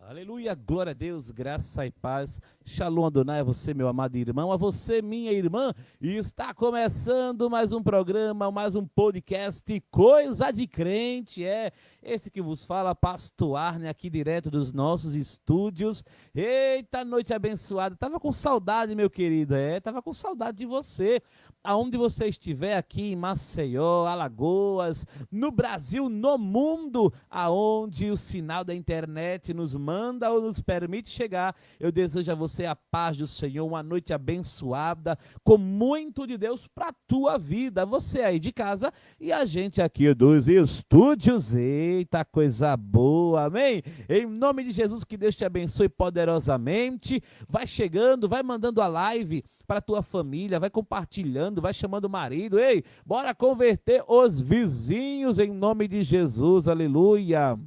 Aleluia, glória a Deus, graça e paz. Shalom Adonai, a você, meu amado irmão, a você, minha irmã. E está começando mais um programa, mais um podcast, Coisa de Crente. É esse que vos fala, Pastor Arne, aqui direto dos nossos estúdios. Eita, noite abençoada. Tava com saudade, meu querido. Tava com saudade de você. Aonde você estiver aqui em Maceió, Alagoas, no Brasil, no mundo, aonde o sinal da internet nos manda ou nos permite chegar, eu desejo a você a paz do Senhor, uma noite abençoada, com muito de Deus para a tua vida, você aí de casa e a gente aqui dos estúdios. Eita, coisa boa, amém? Em nome de Jesus, que Deus te abençoe poderosamente. Vai chegando, vai mandando a live para a tua família, vai compartilhando, vai chamando o marido. Ei, bora converter os vizinhos em nome de Jesus, aleluia.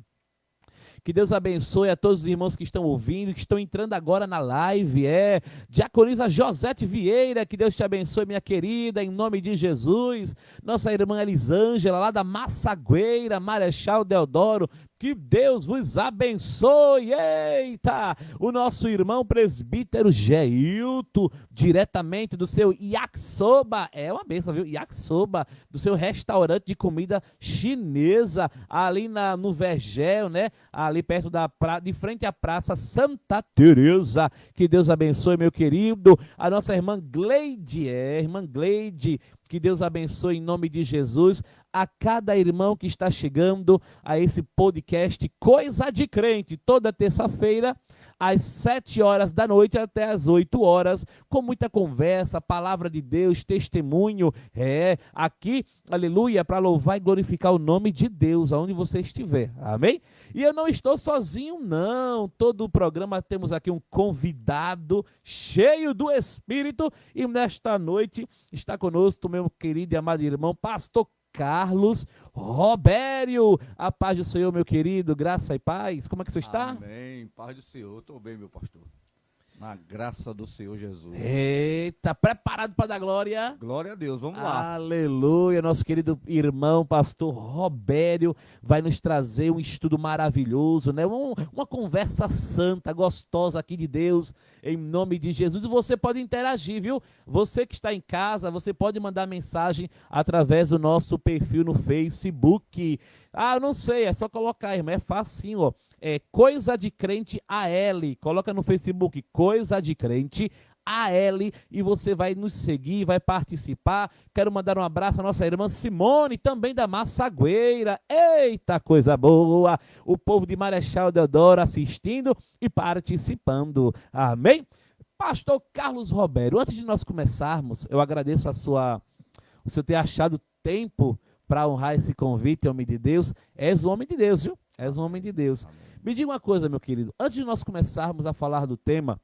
Que Deus abençoe a todos os irmãos que estão ouvindo, que estão entrando agora na live. Diaconisa Josete Vieira, que Deus te abençoe, minha querida, em nome de Jesus. Nossa irmã Elisângela, lá da Massagueira, Marechal Deodoro, que Deus vos abençoe. Eita! O nosso irmão presbítero Geilton, diretamente do seu yakisoba, é uma benção, viu? Yakisoba, do seu restaurante de comida chinesa, ali no Vergel, né? Ali perto de frente à Praça Santa Teresa. Que Deus abençoe, meu querido. A nossa irmã Gleide, irmã Gleide, que Deus abençoe em nome de Jesus. A cada irmão que está chegando a esse podcast Coisa de Crente, toda terça-feira, às 7 horas da noite até às 8 horas, com muita conversa, palavra de Deus, testemunho, aqui, aleluia, para louvar e glorificar o nome de Deus, aonde você estiver, amém? E eu não estou sozinho, não, todo o programa temos aqui um convidado cheio do Espírito, e nesta noite está conosco meu querido e amado irmão, pastor Carlos Robério. A paz do Senhor, meu querido, graça e paz. Como é que você está? Amém, paz do Senhor, estou bem, meu pastor. Na graça do Senhor Jesus. Eita, preparado para dar glória? Glória a Deus, vamos lá. Aleluia, nosso querido irmão, pastor Robério, vai nos trazer um estudo maravilhoso, né? Uma conversa santa, gostosa aqui de Deus, em nome de Jesus. E você pode interagir, viu? Você que está em casa, você pode mandar mensagem através do nosso perfil no Facebook. Eu não sei, é só colocar, irmão, é facinho, ó. Coisa de Crente AL, coloca no Facebook Coisa de Crente AL e você vai nos seguir, vai participar. Quero mandar um abraço à nossa irmã Simone, também da Massagueira. Eita, coisa boa! O povo de Marechal Deodoro assistindo e participando. Amém? Pastor Carlos Robério, antes de nós começarmos, eu agradeço o senhor ter achado tempo para honrar esse convite, homem de Deus. És um homem de Deus, viu? És um homem de Deus. Amém. Me diga uma coisa, meu querido, antes de nós começarmos a falar do tema,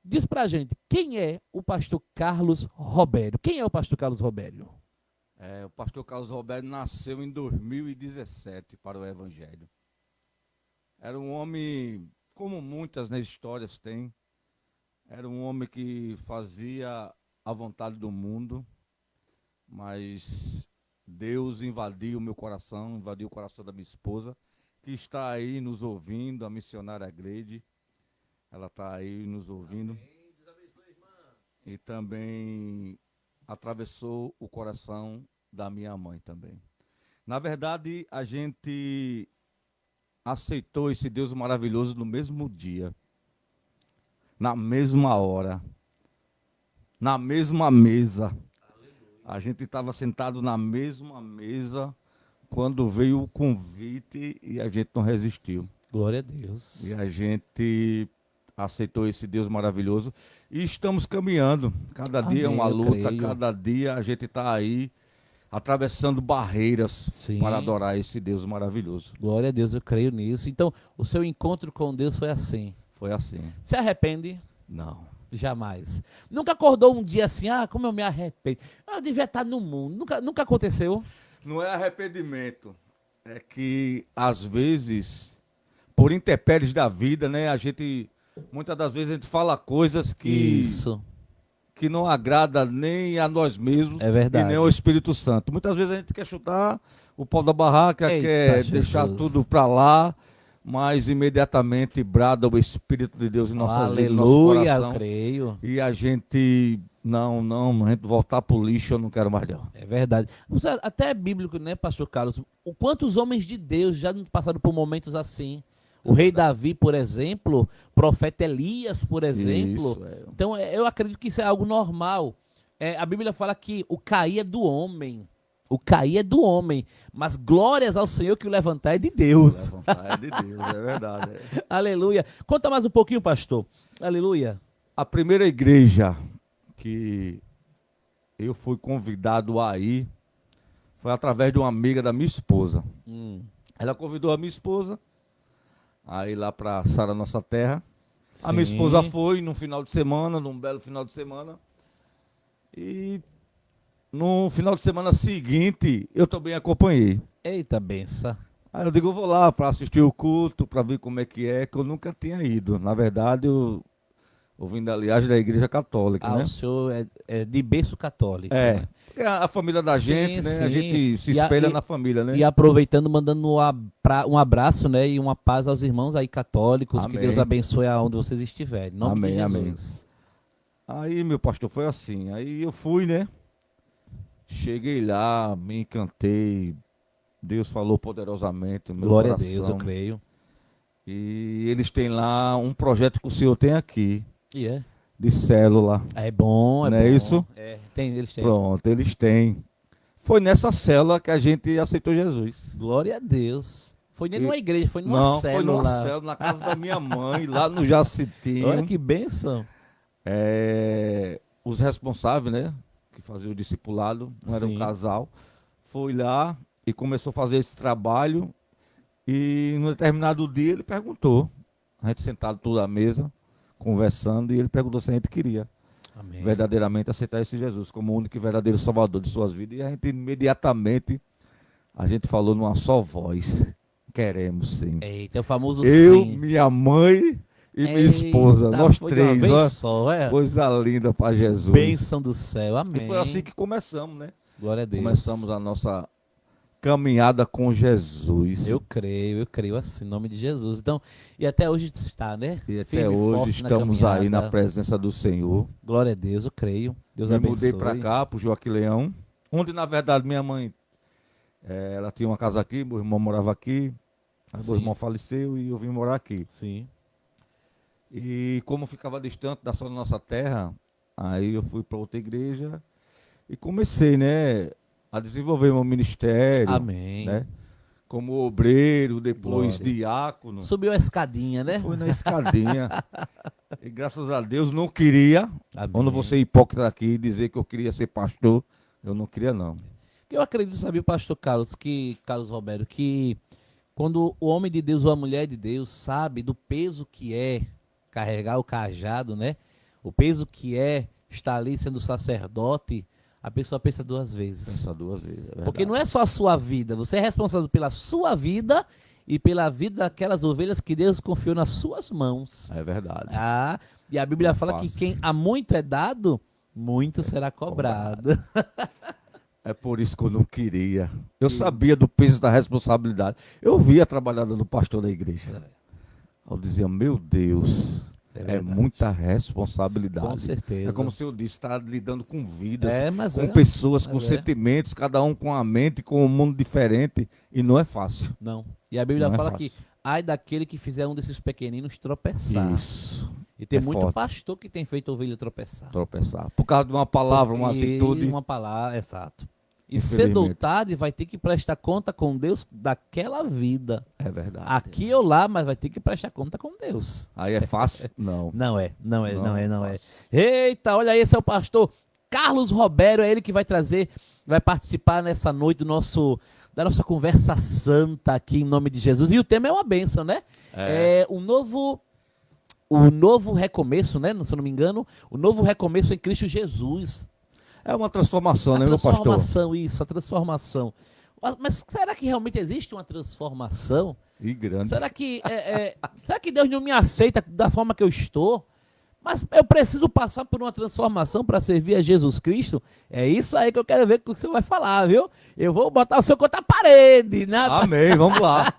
diz pra gente, quem é o pastor Carlos Robério? Quem é o pastor Carlos Robério? O pastor Carlos Robério nasceu em 2017 para o Evangelho. Era um homem, como muitas histórias tem, era um homem que fazia a vontade do mundo, mas Deus invadiu o meu coração, invadiu o coração da minha esposa, que está aí nos ouvindo, a missionária Gleide, ela está aí nos ouvindo. E também atravessou o coração da minha mãe também. Na verdade, a gente aceitou esse Deus maravilhoso no mesmo dia, na mesma hora, na mesma mesa. A gente estava sentado na mesma mesa quando veio o convite e a gente não resistiu. Glória a Deus. E a gente aceitou esse Deus maravilhoso e estamos caminhando. Cada dia é uma luta, cada dia a gente está aí atravessando barreiras para adorar esse Deus maravilhoso. Glória a Deus, eu creio nisso. Então, o seu encontro com Deus foi assim? Foi assim. Se arrepende? Não. Jamais. Nunca acordou um dia assim, como eu me arrependo. Eu devia estar no mundo. Nunca aconteceu? Não é arrependimento. É que, às vezes, por intempéries da vida, né, muitas das vezes a gente fala coisas que não agrada nem a nós mesmos e nem ao Espírito Santo. Muitas vezes a gente quer chutar o pau da barraca, quer deixar tudo para lá, mas imediatamente brada o Espírito de Deus em nossas vidas, em nosso Aleluia, eu coração. creio. E a gente, a gente voltar pro lixo, eu não quero mais não. É verdade. Até é bíblico, né, pastor Carlos? O quantos homens de Deus já não passaram por momentos assim? O rei Davi, por exemplo, o profeta Elias, por exemplo. Isso, é. Então, eu acredito que isso é algo normal. A Bíblia fala que o cair é do homem. O cair é do homem. Mas glórias ao Senhor que o levantar é de Deus. Levantar é de Deus, é verdade. É. Aleluia. Conta mais um pouquinho, pastor. Aleluia. A primeira igreja que eu fui convidado a ir foi através de uma amiga da minha esposa. Ela convidou a minha esposa a ir lá para Sara Nossa Terra. A minha Sim. esposa foi num final de semana, num belo final de semana. E no final de semana seguinte, eu também acompanhei. Eita benção. Aí eu digo, eu vou lá para assistir o culto, para ver como é, que eu nunca tinha ido. Na verdade, eu vim da aliagem da igreja católica, né? O senhor é de berço católico. É. Né? É a família da Sim, gente, né? A sim. gente se E a- espelha e- na família, né? E aproveitando, mandando um abraço, né? E uma paz aos irmãos aí católicos. Que Amém. Deus abençoe aonde vocês estiverem. Em nome Amém, de amém. Jesus. Aí, meu pastor, foi assim. Aí eu fui, né? Cheguei lá, me encantei. Deus falou poderosamente no meu Glória coração. a Deus, eu creio. E eles têm lá um projeto que o senhor tem aqui, E é. de célula. É bom, é Não bom. é isso? Eles têm. Pronto, eles têm. Foi nessa célula que a gente aceitou Jesus. Glória a Deus. Foi nem E- numa igreja, foi numa Não, célula. foi numa célula, na casa da minha mãe, lá no Jacitinho. Olha que bênção. Os responsáveis, né, que faziam o discipulado, não era Sim. um casal, foi lá e começou a fazer esse trabalho. E num determinado dia ele perguntou, a gente sentado tudo à mesa, conversando, e ele perguntou se a gente queria Amém. verdadeiramente aceitar esse Jesus como o único e verdadeiro salvador de suas vidas. E a gente imediatamente, a gente falou numa só voz, queremos sim. Eita, é o famoso Eu, sim. minha mãe e minha esposa, Eita, nós foi de uma três, vez ó, só, é. coisa linda para Jesus. Bênção do céu, amém. E foi assim que começamos, né? Glória a Deus. Começamos a nossa caminhada com Jesus. Eu creio assim, em nome de Jesus. Então, e até hoje está, né? E até Firme e hoje forte na estamos aí na caminhada. presença do Senhor. Glória a Deus, eu creio. Deus Eu abençoe. mudei para cá, para o Joaquim Leão, onde na verdade minha mãe, ela tinha uma casa aqui, meu irmão morava aqui, aí meu Sim. irmão faleceu e eu vim morar aqui. Sim. E como ficava distante da sua nossa terra, aí eu fui para outra igreja e comecei, né, a desenvolver meu ministério, Amém. né, como obreiro, depois Glória. diácono. Subiu a escadinha, né? Fui na escadinha. E graças a Deus não queria. Amém. Quando você é hipócrita aqui e dizer que eu queria ser pastor, eu não queria não. Eu acredito, sabe, pastor Carlos, Carlos Roberto, que quando o homem de Deus ou a mulher de Deus sabe do peso que é carregar o cajado, né? O peso que é estar ali sendo sacerdote, a pessoa pensa duas vezes. Pensa duas vezes. É Porque não é só a sua vida, você é responsável pela sua vida e pela vida daquelas ovelhas que Deus confiou nas suas mãos. É verdade. Ah, e a Bíblia Não fala que fácil. quem a muito é dado, muito será cobrado. É por isso que eu não queria. Eu sabia do peso da responsabilidade. Eu via a trabalhada do pastor da igreja. Eu dizia, meu Deus, é verdade. muita responsabilidade. Com certeza. É como se eu disse, está lidando com vidas, Mas com pessoas, com mas sentimentos, cada um com a mente, com um mundo diferente. E não é fácil. Não. E a Bíblia Não é fala fácil. que ai daquele que fizer um desses pequeninos tropeçar. Isso. E tem É muito forte. pastor que tem feito ovelha tropeçar. Tropeçar. Por causa de uma palavra, uma E atitude. uma palavra, exato. E Infelizmente. cedo ou tarde vai ter que prestar conta com Deus daquela vida. É verdade. Aqui ou lá, mas vai ter que prestar conta com Deus. Aí é fácil? Não. Não é. Não é Eita, olha aí, esse é o pastor Carlos Roberto, é ele que vai trazer, vai participar nessa noite da nossa conversa santa aqui em nome de Jesus. E o tema é uma bênção, né? É o novo recomeço, né? Se eu não me engano, o novo recomeço em Cristo Jesus. É uma transformação, né, A meu pastor? transformação, isso, a transformação. Mas será que realmente existe uma transformação? E grande. Será que Deus não me aceita da forma que eu estou? Mas eu preciso passar por uma transformação para servir a Jesus Cristo? É isso aí que eu quero ver que o senhor vai falar, viu? Eu vou botar o senhor contra a parede, né? Amém, vamos lá.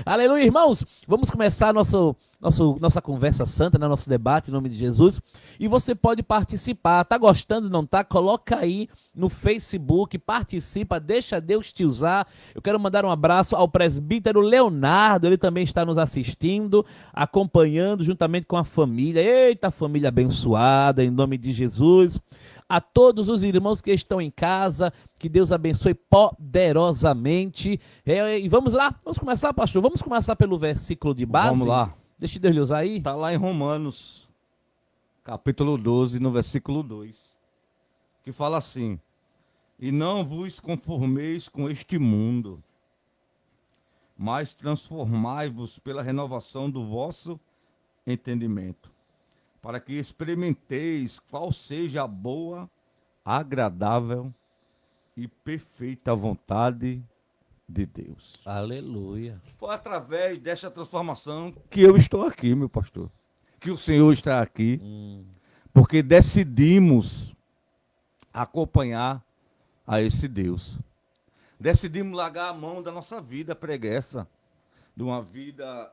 Aleluia, irmãos. Vamos começar nossa conversa santa, né? Nosso debate em nome de Jesus. E você pode participar. Tá gostando, não tá? Coloca aí no Facebook, participa, deixa Deus te usar. Eu quero mandar um abraço ao presbítero Leonardo. Ele também está nos assistindo, acompanhando juntamente com a família. Eita, família abençoada, em nome de Jesus. A todos os irmãos que estão em casa, que Deus abençoe poderosamente. E vamos lá, vamos começar, pastor. Vamos começar pelo versículo de base. Vamos lá. Deixa Deus lhe usar aí. Está lá em Romanos, capítulo 12, no versículo 2, que fala assim: E não vos conformeis com este mundo, mas transformai-vos pela renovação do vosso entendimento, para que experimenteis qual seja a boa, agradável e perfeita vontade de Deus. Aleluia. Foi através dessa transformação que eu estou aqui, meu pastor. Que o Senhor está aqui. Porque decidimos acompanhar a esse Deus. Decidimos largar a mão da nossa vida preguiça, de uma vida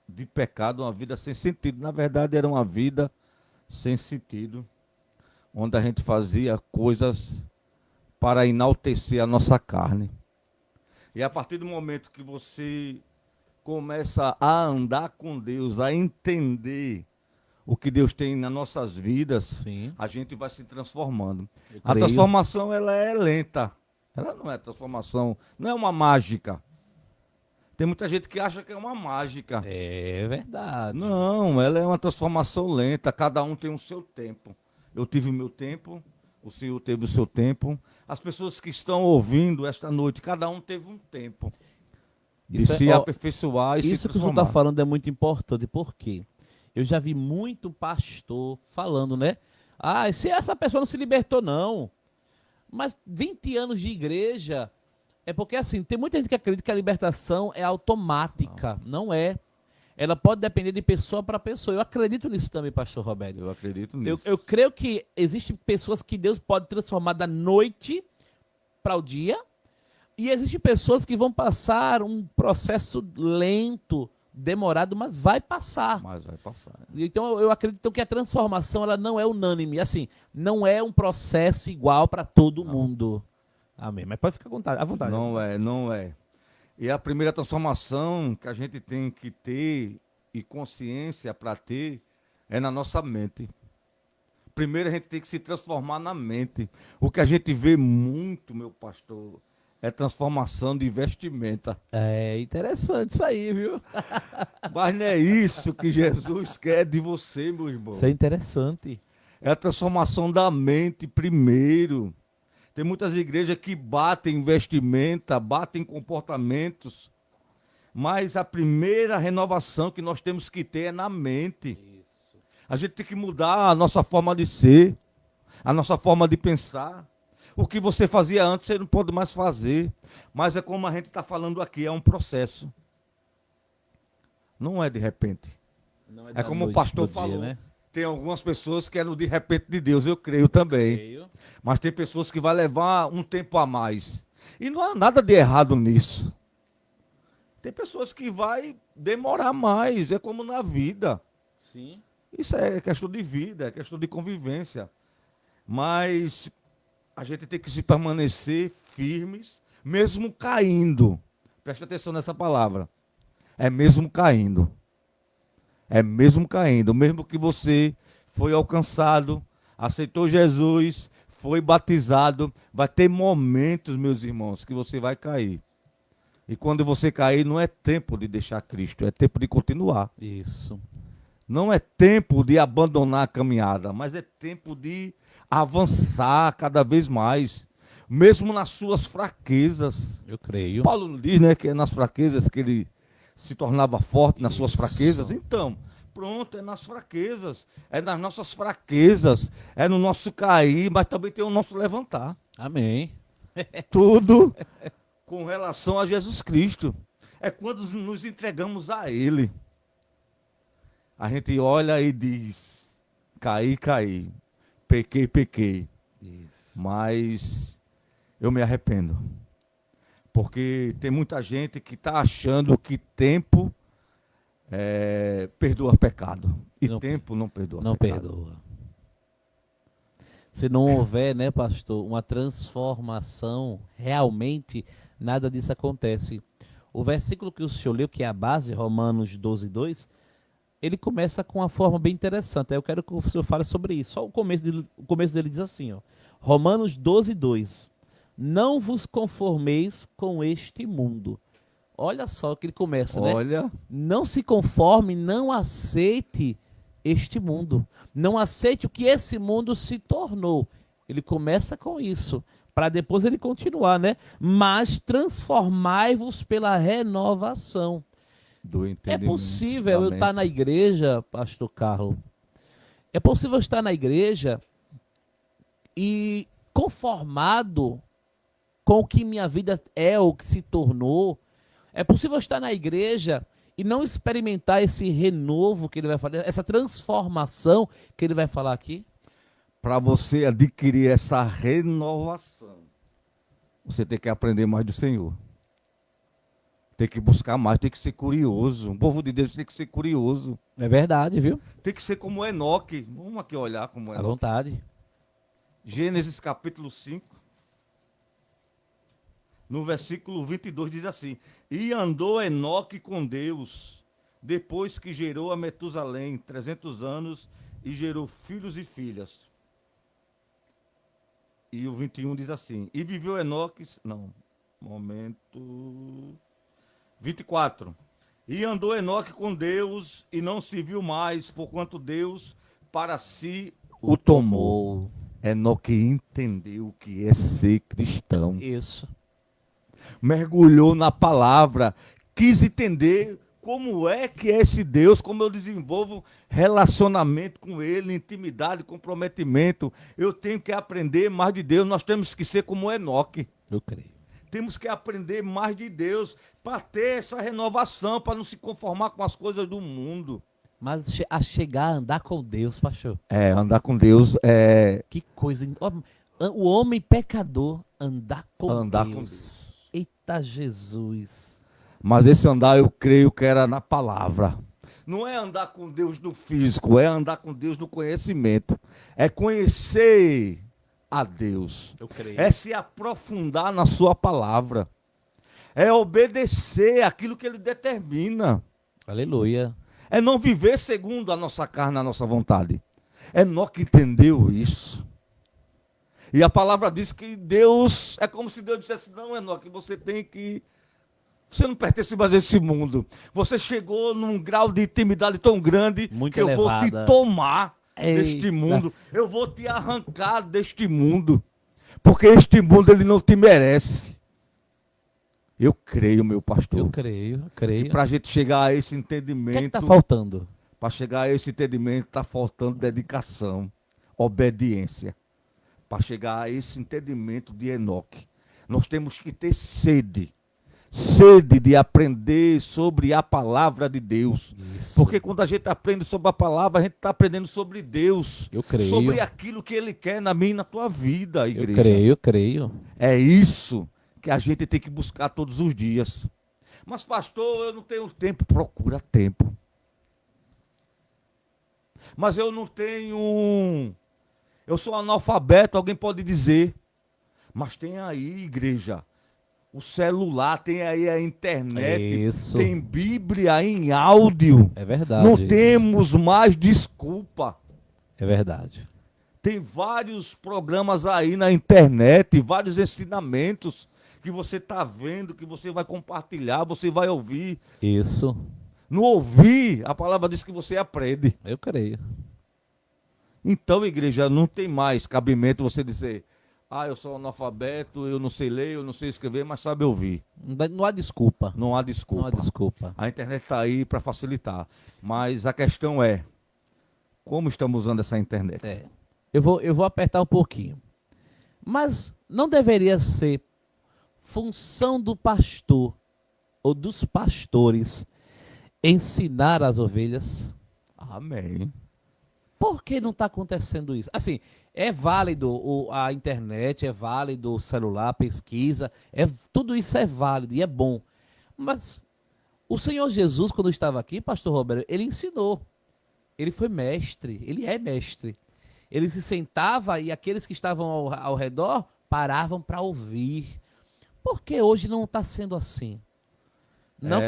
de pecado, uma vida sem sentido. Na verdade, era uma vida sem sentido, onde a gente fazia coisas para enaltecer a nossa carne. E a partir do momento que você começa a andar com Deus, a entender o que Deus tem nas nossas vidas, Sim. a gente vai se transformando. Eu A creio. transformação, ela é lenta. Ela não é transformação, não é uma mágica. Tem muita gente que acha que é uma mágica. É verdade. Não, ela é uma transformação lenta, cada um tem o seu tempo. Eu tive o meu tempo, o Senhor teve o seu tempo. As pessoas que estão ouvindo esta noite, cada um teve um tempo de Isso se ó, aperfeiçoar e se isso que o senhor transformar. está falando é muito importante, porque eu já vi muito pastor falando, né? Ah, se essa pessoa não se libertou, não. Mas 20 anos de igreja, é porque assim, tem muita gente que acredita que a libertação é automática. Não é. Ela pode depender de pessoa para pessoa. Eu acredito nisso também, pastor Roberto. Eu acredito Eu, nisso. eu creio que existem pessoas que Deus pode transformar da noite para o dia, e existem pessoas que vão passar um processo lento, demorado, mas vai passar. Mas vai passar. Então eu acredito que a transformação ela não é unânime, assim, não é um processo igual para todo mundo. Amém. Mas pode ficar à vontade. Não é, não é. E a primeira transformação que a gente tem que ter e consciência para ter é na nossa mente. Primeiro a gente tem que se transformar na mente. O que a gente vê muito, meu pastor, é transformação de vestimenta. É interessante isso aí, viu? Mas não é isso que Jesus quer de você, meu irmão. Isso é interessante. É a transformação da mente primeiro. Tem muitas igrejas que batem em vestimenta, batem em comportamentos, mas a primeira renovação que nós temos que ter é na mente. Isso. A gente tem que mudar a nossa forma de ser, a nossa forma de pensar. O que você fazia antes, você não pode mais fazer. Mas é como a gente está falando aqui, é um processo. Não é de repente. Não É da como o noite pastor pro dia, falou. né? Tem algumas pessoas que é no de repente de Deus, eu creio também. Creio. Mas tem pessoas que vai levar um tempo a mais. E não há nada de errado nisso. Tem pessoas que vai demorar mais, é como na vida. Sim. Isso é questão de vida, é questão de convivência. Mas a gente tem que se permanecer firmes, mesmo caindo. Preste atenção nessa palavra. É mesmo caindo. É mesmo caindo. Mesmo que você foi alcançado, aceitou Jesus, foi batizado, vai ter momentos, meus irmãos, que você vai cair. E quando você cair, não é tempo de deixar Cristo, é tempo de continuar. Isso. Não é tempo de abandonar a caminhada, mas é tempo de avançar cada vez mais, mesmo nas suas fraquezas. Eu creio. Paulo não diz, né, que é nas fraquezas que ele se tornava forte, nas suas Isso. fraquezas. Então, pronto, é nas fraquezas, é nas nossas fraquezas, é no nosso cair, mas também tem o nosso levantar. Amém. Tudo com relação a Jesus Cristo. É quando nos entregamos a Ele. A gente olha e diz, caí, caí, pequei, pequei, Isso. mas eu me arrependo. Porque tem muita gente que está achando que tempo perdoa pecado. E Não, tempo não perdoa não pecado. perdoa. Se não houver, né, pastor, uma transformação, realmente nada disso acontece. O versículo que o senhor leu, que é a base, Romanos 12, 2, ele começa com uma forma bem interessante. Eu quero que o senhor fale sobre isso. Só o começo dele diz assim, ó, Romanos 12, 2. Não vos conformeis com este mundo. Olha só o que ele começa, né? Olha, Não se conforme, não aceite este mundo. Não aceite o que esse mundo se tornou. Ele começa com isso, para depois ele continuar, né? Mas transformai-vos pela renovação. do É entendimento. possível eu da estar mente. na igreja, pastor Carlos? É possível eu estar na igreja e conformado com o que minha vida é ou que se tornou? É possível eu estar na igreja e não experimentar esse renovo que ele vai falar, essa transformação que ele vai falar aqui? Para você adquirir essa renovação, você tem que aprender mais do Senhor. Tem que buscar mais, tem que ser curioso. O povo de Deus tem que ser curioso. É verdade, viu? Tem que ser como Enoque. Vamos aqui olhar como À Enoque. vontade. Gênesis capítulo 5, no versículo 22 diz assim: E andou Enoque com Deus, depois que gerou a Metusalém 300 anos, e gerou filhos e filhas. E o 21 diz assim: E viveu Enoque, não, momento, 24. E andou Enoque com Deus, e não se viu mais, porquanto Deus para si o tomou. Enoque entendeu o que é ser cristão. Isso. Mergulhou na palavra, quis entender como é que é esse Deus, como eu desenvolvo relacionamento com Ele, intimidade, comprometimento. Eu tenho que aprender mais de Deus, nós temos que ser como Enoque. Eu creio. Temos que aprender mais de Deus para ter essa renovação, para não se conformar com as coisas do mundo. Mas a chegar a andar com Deus, pastor, Andar com Deus é que coisa. O homem pecador andar com Andar Deus. com Deus. Eita Jesus. Mas esse andar eu creio que era na palavra. Não é andar com Deus no físico, é andar com Deus no conhecimento. É conhecer a Deus. Eu creio. É se aprofundar na sua palavra. É obedecer aquilo que ele determina. Aleluia. É não viver segundo a nossa carne, a nossa vontade. Enoque entendeu isso. E a palavra diz que Deus, é como se Deus dissesse: não, Enoque, você tem que... Você não pertence mais a esse mundo. Você chegou num grau de intimidade tão grande Muito que eu vou te elevada. tomar Eita. deste mundo. Eu vou te arrancar deste mundo. Porque este mundo ele não te merece. Eu creio, meu pastor. Eu creio, eu E creio. para a gente chegar a esse O que é que entendimento, está faltando? para chegar a esse entendimento, está faltando dedicação, obediência. Para chegar a esse entendimento de Enoque, nós temos que ter sede de aprender sobre a palavra de Deus. Isso. Porque quando a gente aprende sobre a palavra, a gente está aprendendo sobre Deus. Eu creio. Sobre aquilo que Ele quer na minha e na tua vida, Eu igreja. creio, eu creio. É isso que a gente tem que buscar todos os dias. Mas pastor, eu não tenho tempo. Procura tempo. Mas eu não tenho... Eu sou analfabeto, alguém pode dizer. Mas tem aí, igreja, o celular, tem aí a internet, Isso. tem Bíblia em áudio. É verdade. Não isso. temos mais desculpa. É verdade. Tem vários programas aí na internet, vários ensinamentos que você está vendo, que você vai compartilhar, você vai ouvir. Isso. No ouvir, a palavra diz que você aprende. Eu creio. Então, igreja, não tem mais cabimento você dizer: ah, eu sou analfabeto, eu não sei ler, eu não sei escrever, mas sabe ouvir. Não há desculpa. Não há desculpa. Não há desculpa. A internet está aí para facilitar. Mas a questão é, como estamos usando essa internet? É. Eu vou apertar um pouquinho. Mas não deveria ser função do pastor ou dos pastores ensinar as ovelhas? Amém. Por que não está acontecendo isso? Assim, é válido a internet, é válido o celular, a pesquisa, tudo isso é válido e é bom. Mas o Senhor Jesus, quando estava aqui, pastor Roberto, ele ensinou. Ele foi mestre, ele é mestre. Ele se sentava e aqueles que estavam ao redor paravam para ouvir. Por que hoje não está sendo assim? Não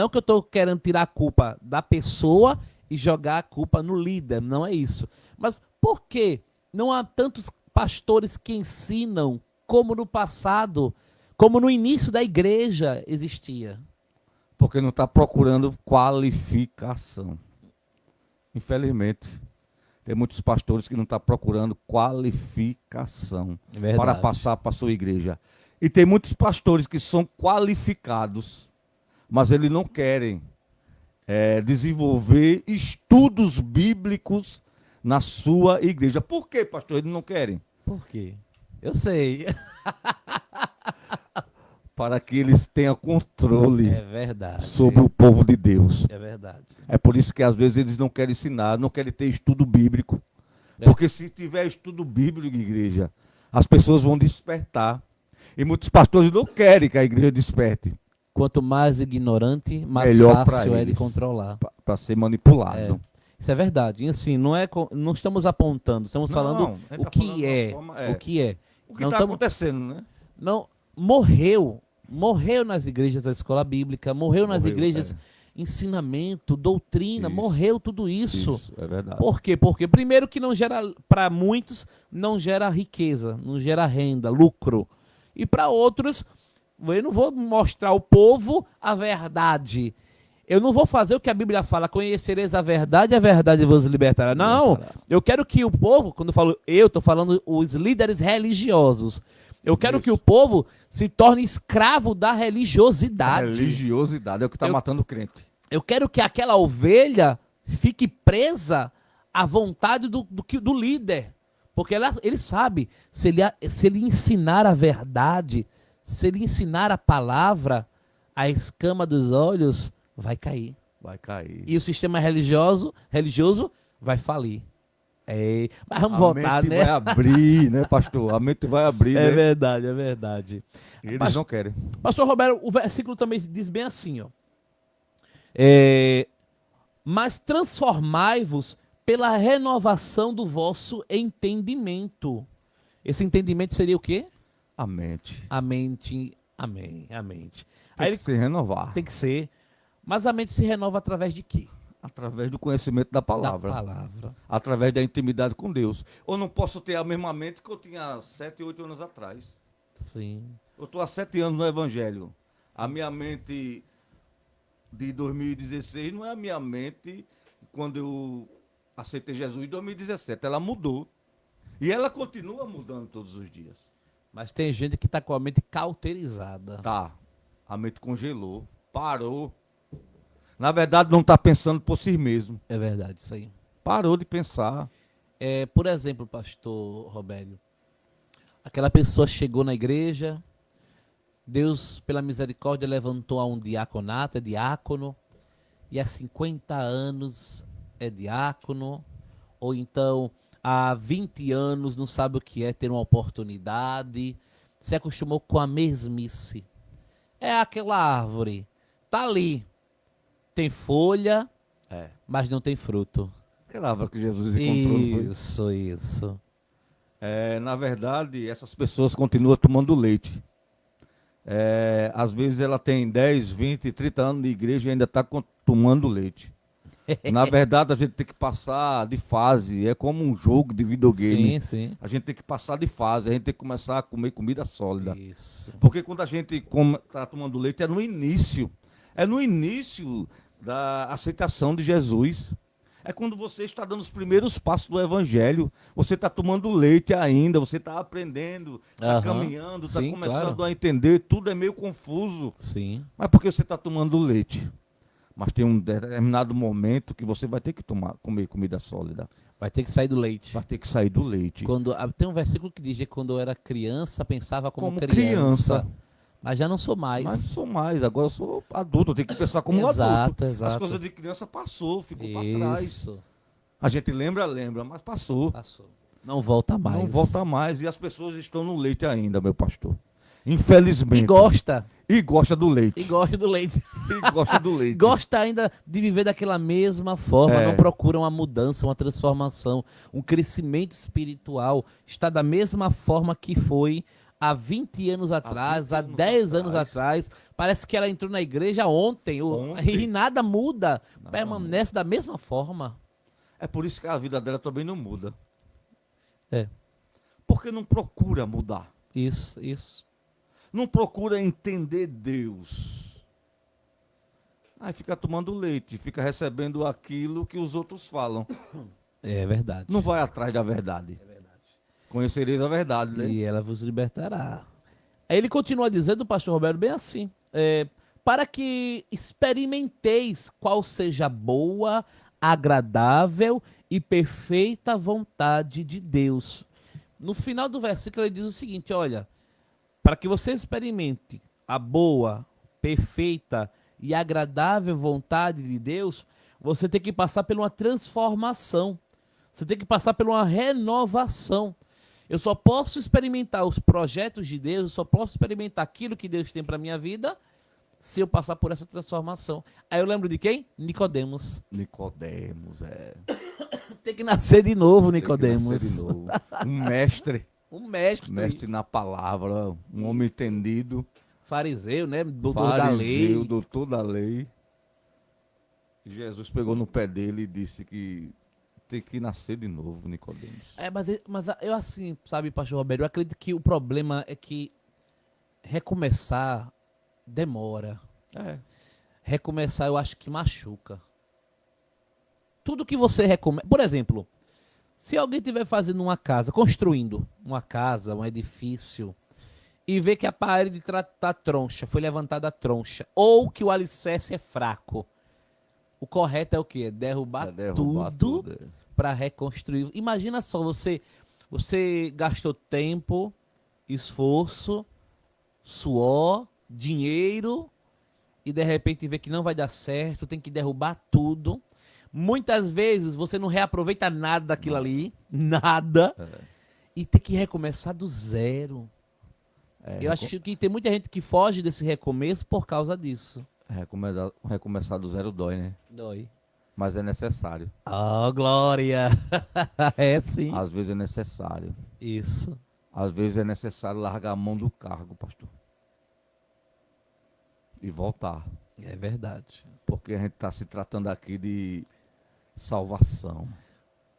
que eu estou querendo tirar a culpa da pessoa e jogar a culpa no líder, não é isso. Mas por que não há tantos pastores que ensinam como no passado, como no início da igreja existia? Porque não está procurando qualificação. Infelizmente, tem muitos pastores que não estão procurando qualificação para passar para a sua igreja. E tem muitos pastores que são qualificados, mas eles não querem desenvolver estudos bíblicos na sua igreja. Por que, pastor, eles não querem? Por quê? Eu sei. Para que eles tenham controle sobre o povo de Deus. É verdade. É por isso que às vezes eles não querem ensinar, não querem ter estudo bíblico. Porque se tiver estudo bíblico, igreja, as pessoas vão despertar. E muitos pastores não querem que a igreja desperte. Quanto mais ignorante, mais melhor fácil é de controlar. Para ser manipulado. Isso é verdade. E assim, não estamos apontando, estamos falando o que é. O que é. O que está acontecendo, né? Não, morreu nas igrejas da escola bíblica, morreu nas igrejas ensinamento, doutrina, morreu tudo isso. Isso, é verdade. Por quê? Porque primeiro que não gera, para muitos, não gera riqueza, não gera renda, lucro. E para outros, eu não vou mostrar ao povo a verdade. Eu não vou fazer o que a Bíblia fala, conhecereis a verdade vos libertará. Não, eu quero que o povo, quando eu falo estou falando os líderes religiosos. Eu quero que o povo se torne escravo da religiosidade. A religiosidade é o que está matando o crente. Eu quero que aquela ovelha fique presa à vontade do líder. Porque ele sabe, se ele ensinar a verdade, se ele ensinar a palavra, a escama dos olhos vai cair. Vai cair. E o sistema religioso vai falir. Mas vamos voltar, né? A mente vai abrir, né, pastor? A mente vai abrir, né? É verdade, é verdade. Eles não querem. Pastor Roberto, o versículo também diz bem assim, ó. Mas transformai-vos pela renovação do vosso entendimento. Esse entendimento seria o quê? A mente. A mente, amém, a mente. Tem que se renovar. Tem que ser. Mas a mente se renova através de quê? Através do conhecimento da palavra. Através da intimidade com Deus. Eu não posso ter a mesma mente que eu tinha 7, 8 anos atrás. Sim. Eu estou há 7 anos no Evangelho. A minha mente de 2016 não é a minha mente quando eu aceitei Jesus em 2017. Ela mudou. E ela continua mudando todos os dias. Mas tem gente que está com a mente cauterizada. Tá. A mente congelou. Parou. Na verdade, não está pensando por si mesmo. É verdade, isso aí. Parou de pensar. Por exemplo, pastor Robélio, aquela pessoa chegou na igreja, Deus, pela misericórdia, levantou a um diaconato, é diácono, e há 50 anos é diácono, ou então há 20 anos não sabe o que é ter uma oportunidade, se acostumou com a mesmice. É aquela árvore, tá ali, tem folha, mas não tem fruto. Aquela árvore que Jesus encontrou. Isso. Na verdade, essas pessoas continuam tomando leite. Às vezes ela tem 10, 20, 30 anos de igreja e ainda está tomando leite. Na verdade, a gente tem que passar de fase. É como um jogo de videogame. Sim. A gente tem que passar de fase. A gente tem que começar a comer comida sólida. Isso. Porque quando a gente está tomando leite, é no início. É no início da aceitação de Jesus. É quando você está dando os primeiros passos do Evangelho. Você está tomando leite ainda, você está aprendendo, está caminhando, está começando a entender. Tudo é meio confuso. Sim. Mas porque você está tomando leite? Mas tem um determinado momento que você vai ter que comer comida sólida. Vai ter que sair do leite. Vai ter que sair do leite. Tem um versículo que diz que quando eu era criança, pensava como criança. Mas já não sou mais. Mas não sou mais, agora eu sou adulto, eu tenho que pensar como adulto. Exato. As coisas de criança ficou para trás. A gente lembra, mas passou. Passou. Não volta mais. Não volta mais. E as pessoas estão no leite ainda, meu pastor. Infelizmente. E gosta. E gosta do leite. E gosta do leite. E gosta do leite. Gosta ainda de viver daquela mesma forma, É. não procura uma mudança, uma transformação, um crescimento espiritual. Está da mesma forma que foi há 20 anos atrás, 20 há anos 10 anos atrás. atrás. Parece que ela entrou na igreja ontem, Ontem. e nada muda. Nada Permanece da mesma forma. É por isso que a vida dela também não muda. É, Porque não procura mudar. isso. Não procura entender Deus. Aí fica tomando leite, fica recebendo aquilo que os outros falam. É verdade. Não vai atrás da verdade. É verdade. Conhecereis a verdade, né? E ela vos libertará. Aí ele continua dizendo, pastor Roberto, bem assim: para que experimenteis qual seja a boa, agradável e perfeita vontade de Deus. No final do versículo ele diz o seguinte: olha, para que você experimente a boa, perfeita e agradável vontade de Deus, você tem que passar por uma transformação. Você tem que passar por uma renovação. Eu só posso experimentar os projetos de Deus, eu só posso experimentar aquilo que Deus tem para minha vida se eu passar por essa transformação. Aí eu lembro de quem? Nicodemos. Nicodemos, Tem que nascer de novo, Tem que Nicodemos. nascer de novo. Um mestre. Um mestre, Mestre na palavra. Um homem entendido. fariseu, né? Doutor da Fariseu, lei. doutor da lei. Jesus pegou no pé dele e disse que tem que nascer de novo, Nicodemos. Mas eu assim, sabe, pastor Roberto, eu acredito que o problema é que recomeçar demora. É. Recomeçar eu acho que machuca. Tudo que você recomeça... Por exemplo, se alguém estiver fazendo uma casa, construindo uma casa, um edifício, e vê que a parede tá troncha, foi levantada a troncha, ou que o alicerce é fraco, o correto é o quê? Derrubar, Vai derrubar tudo tudo. para reconstruir. Imagina só, você gastou tempo, esforço, suor, dinheiro, e de repente vê que não vai dar certo, tem que derrubar tudo. Muitas vezes você não reaproveita nada daquilo ali, nada, e tem que recomeçar do zero. Eu acho que tem muita gente que foge desse recomeço por causa disso. Recomeçar do zero dói, né? Dói. Mas é necessário. Oh, glória! É sim. Às vezes é necessário. Isso. Às vezes é necessário largar a mão do cargo, pastor. E voltar. É verdade. Porque a gente está se tratando aqui de salvação.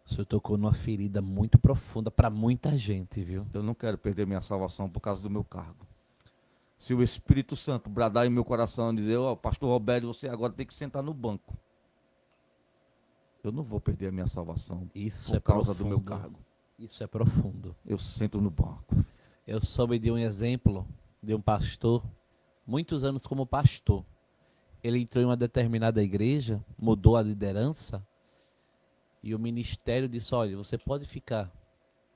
O senhor tocou numa ferida muito profunda para muita gente, viu? Eu não quero perder minha salvação por causa do meu cargo. Se o Espírito Santo bradar em meu coração e dizer, ó, pastor Roberto, você agora tem que sentar no banco. Eu não vou perder a minha salvação Isso por é causa profundo. do meu cargo. Isso é profundo. Eu sento no banco. Eu soube de um exemplo de um pastor, muitos anos como pastor. Ele entrou em uma determinada igreja, mudou a liderança, e o ministério disse, olha, você pode ficar.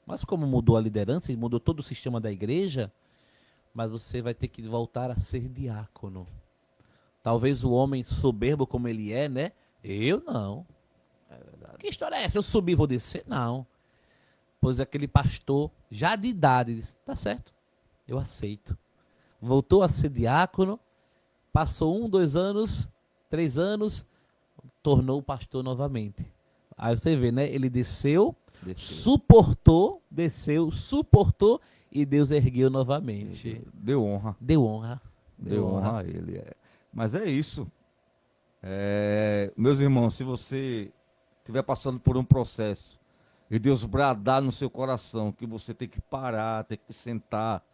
Mas como mudou a liderança e mudou todo o sistema da igreja, mas você vai ter que voltar a ser diácono. Talvez o homem soberbo como ele é, né? Eu não. Que história é essa? Eu subi e vou descer? Não. Pois aquele pastor, já de idade, disse, tá certo, eu aceito. Voltou a ser diácono, passou 1, 2 anos, 3 anos, tornou pastor novamente. Aí você vê, né? Ele desceu, suportou, desceu, suportou e Deus ergueu novamente. Deu honra. Deu honra. Deu honra a ele. Mas é isso. Meus irmãos, se você estiver passando por um processo e Deus bradar no seu coração que você tem que parar, tem que sentar,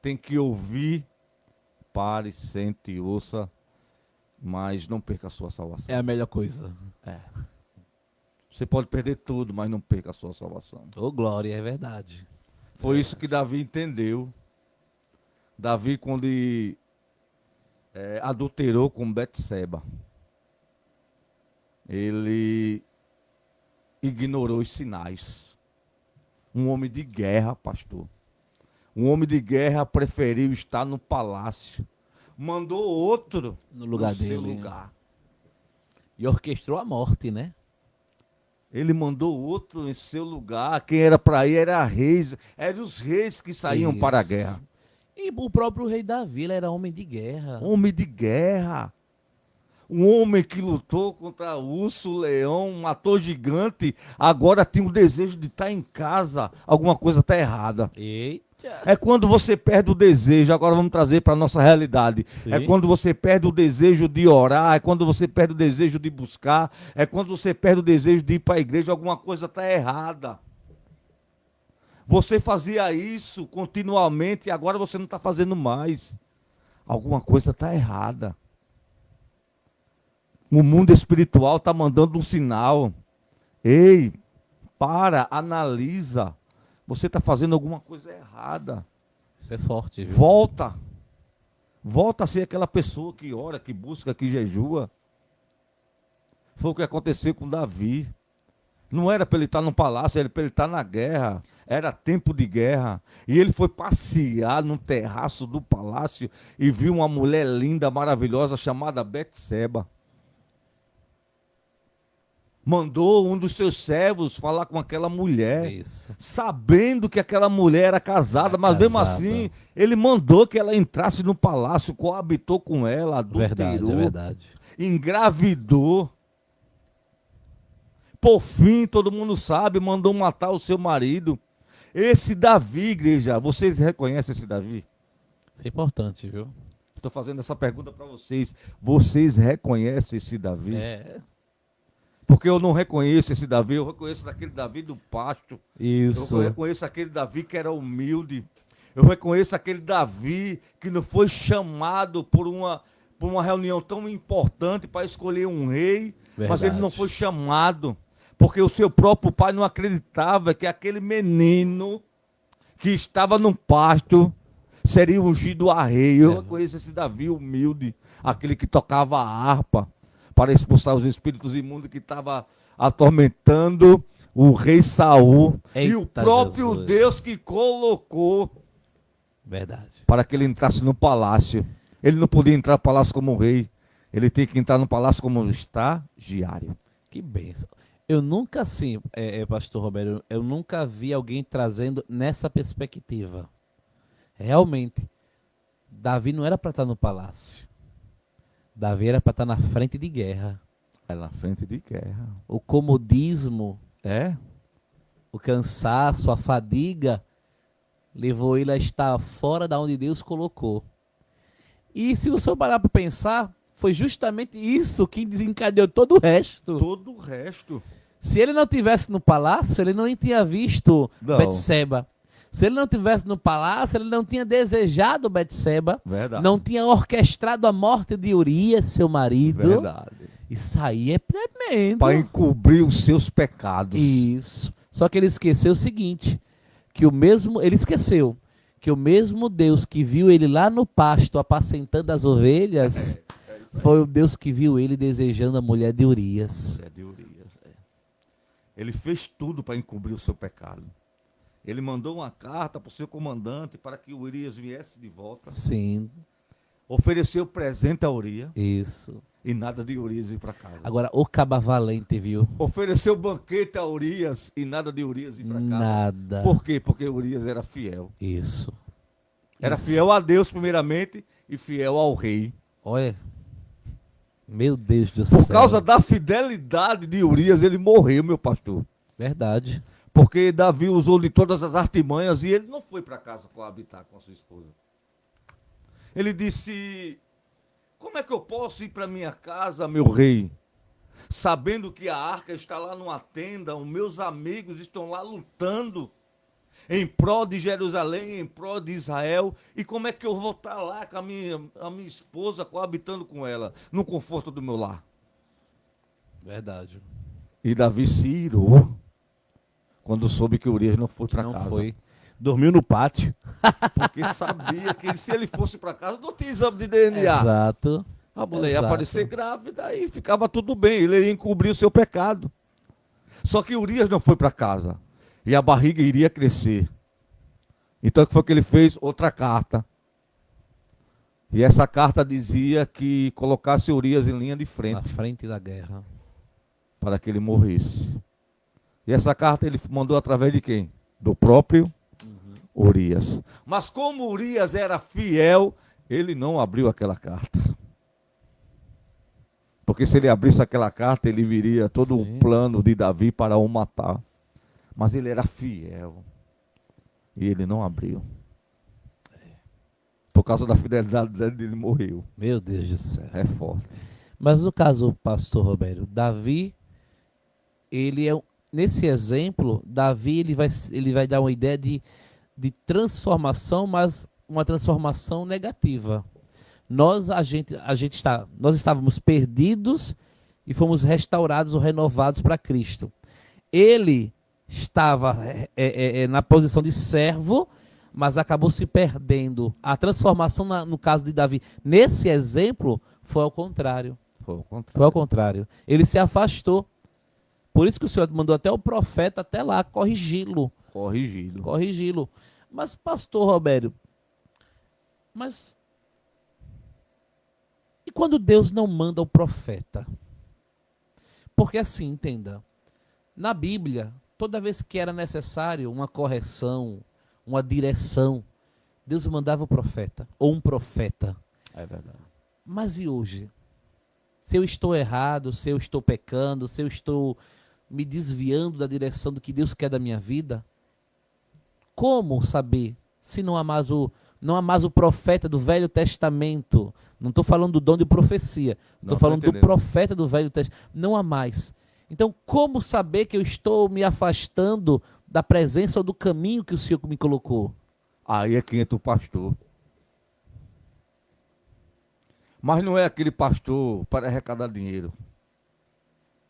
tem que ouvir, pare, sente e ouça, mas não perca a sua salvação. É a melhor coisa. Você pode perder tudo, mas não perca a sua salvação. Ô, glória, é verdade. Foi isso que Davi entendeu. Davi, quando ele adulterou com Betseba, ele ignorou os sinais. Um homem de guerra, pastor. Um homem de guerra preferiu estar no palácio. Mandou outro No lugar seu dele. lugar. E orquestrou a morte, né? Ele mandou outro em seu lugar. Quem era para ir era reis. Eram os reis que saíam para a Isso. guerra. E o próprio rei Davi, ele era homem de guerra. Homem de guerra. Um homem que lutou contra urso, leão, matou gigante. Agora tem o desejo de estar em casa. Alguma coisa está errada. Eita. É quando você perde o desejo. Agora vamos trazer para a nossa realidade. Sim. É quando você perde o desejo de orar. É quando você perde o desejo de buscar. É quando você perde o desejo de ir para a igreja. Alguma coisa está errada. Você fazia isso continuamente e agora você não está fazendo mais. Alguma coisa está errada. O mundo espiritual está mandando um sinal. Ei, para, analisa. Você está fazendo alguma coisa errada. Isso é forte, viu? Volta. Volta a ser aquela pessoa que ora, que busca, que jejua. Foi o que aconteceu com Davi. Não era para ele estar no palácio, era para ele estar na guerra. Era tempo de guerra. E ele foi passear no terraço do palácio e viu uma mulher linda, maravilhosa, chamada Betseba. Mandou um dos seus servos falar com aquela mulher, Isso. sabendo que aquela mulher era casada, mas mesmo assim, ele mandou que ela entrasse no palácio, coabitou com ela, Verdade, adulterou, é verdade. engravidou. Por fim, todo mundo sabe, mandou matar o seu marido. Esse Davi, igreja, vocês reconhecem esse Davi? Isso é importante, viu? Estou fazendo essa pergunta para vocês. Vocês reconhecem esse Davi? É. Porque eu não reconheço esse Davi, eu reconheço aquele Davi do pasto. Isso. Eu reconheço aquele Davi que era humilde. Eu reconheço aquele Davi que não foi chamado por uma reunião tão importante para escolher um rei, mas ele não foi chamado, porque o seu próprio pai não acreditava que aquele menino que estava no pasto seria ungido a rei. Eu reconheço esse Davi humilde, aquele que tocava a harpa para expulsar os espíritos imundos que estava atormentando o rei Saul. Eita, e o próprio Jesus. Deus que colocou Verdade. para que ele entrasse no palácio. Ele não podia entrar no palácio como rei. Ele tem que entrar no palácio como estagiário. Que bênção. Eu nunca, assim, pastor Roberto, eu nunca vi alguém trazendo nessa perspectiva. Realmente, Davi não era para estar no palácio. Davi era para estar na frente de guerra. É na frente de guerra. O comodismo, É? o cansaço, a fadiga, levou ele a estar fora da onde Deus colocou. E se o senhor parar para pensar, foi justamente isso que desencadeou todo o resto. Todo o resto. Se ele não tivesse no palácio, ele não tinha visto Não. Betseba. Se ele não tivesse no palácio, ele não tinha desejado Betseba. Verdade. Não tinha orquestrado a morte de Urias, seu marido. Verdade. Isso aí é tremendo. Para encobrir os seus pecados. Isso. Só que ele esqueceu o seguinte, ele esqueceu que o mesmo Deus que viu ele lá no pasto apacentando as ovelhas, foi o Deus que viu ele desejando a mulher de Urias. É de Urias. Ele fez tudo para encobrir o seu pecado. Ele mandou uma carta para o seu comandante para que Urias viesse de volta. Sim, Ofereceu presente a Urias isso. e nada de Urias ir para casa. Agora, o caba valente, viu? Ofereceu banquete a Urias e nada de Urias ir para casa. Nada. Por quê? Porque Urias era fiel. Isso. Era Isso. fiel a Deus primeiramente e fiel ao rei. Olha, meu Deus do céu. Por causa da fidelidade de Urias, ele morreu, meu pastor. Verdade. Porque Davi usou de todas as artimanhas e ele não foi para casa coabitar com a sua esposa. Ele disse: como é que eu posso ir para minha casa, meu rei, sabendo que a arca está lá numa tenda, os meus amigos estão lá lutando em prol de Jerusalém, em prol de Israel, e como é que eu vou estar lá com a minha esposa, coabitando com ela, no conforto do meu lar? Verdade. E Davi se irou quando soube que Urias não foi para Não casa. foi. Dormiu no pátio. Porque sabia que se ele fosse para casa, não tinha exame de DNA. Exato. A mulher ia Exato. aparecer grávida e ficava tudo bem, ele ia encobrir o seu pecado. Só que Urias não foi para casa. E a barriga iria crescer. Então o que foi que ele fez? Outra carta. E essa carta dizia que colocasse Urias em linha de Na frente frente da guerra. para que ele morresse. E essa carta ele mandou através de quem? Do próprio Urias. Mas como Urias era fiel, ele não abriu aquela carta. Porque se ele abrisse aquela carta, ele viria todo um plano de Davi para o matar. Mas ele era fiel. E ele não abriu. Por causa da fidelidade dele, ele morreu. Meu Deus do céu. É forte. Mas no caso, pastor Roberto, Davi, ele é, nesse exemplo, Davi ele vai dar uma ideia de transformação, mas uma transformação negativa. Nós estávamos perdidos e fomos restaurados ou renovados para Cristo. Ele estava na posição de servo, mas acabou se perdendo. A transformação no caso de Davi, nesse exemplo, foi ao contrário. Foi ao contrário. Ele se afastou. Por isso que o Senhor mandou até o profeta até lá corrigi-lo. Mas, pastor Roberto, e quando Deus não manda o profeta? Porque assim, entenda, na Bíblia, toda vez que era necessário uma correção, uma direção, Deus mandava o profeta, ou um profeta. É verdade. Mas e hoje? Se eu estou errado, se eu estou pecando, se eu estou me desviando da direção do que Deus quer da minha vida, como saber se não há mais o profeta do Velho Testamento? Não estou falando do dom de profecia, estou falando do profeta do Velho Testamento. Não há mais. Então, como saber que eu estou me afastando da presença ou do caminho que o Senhor me colocou? Aí é que entra o pastor. Mas não é aquele pastor para arrecadar dinheiro.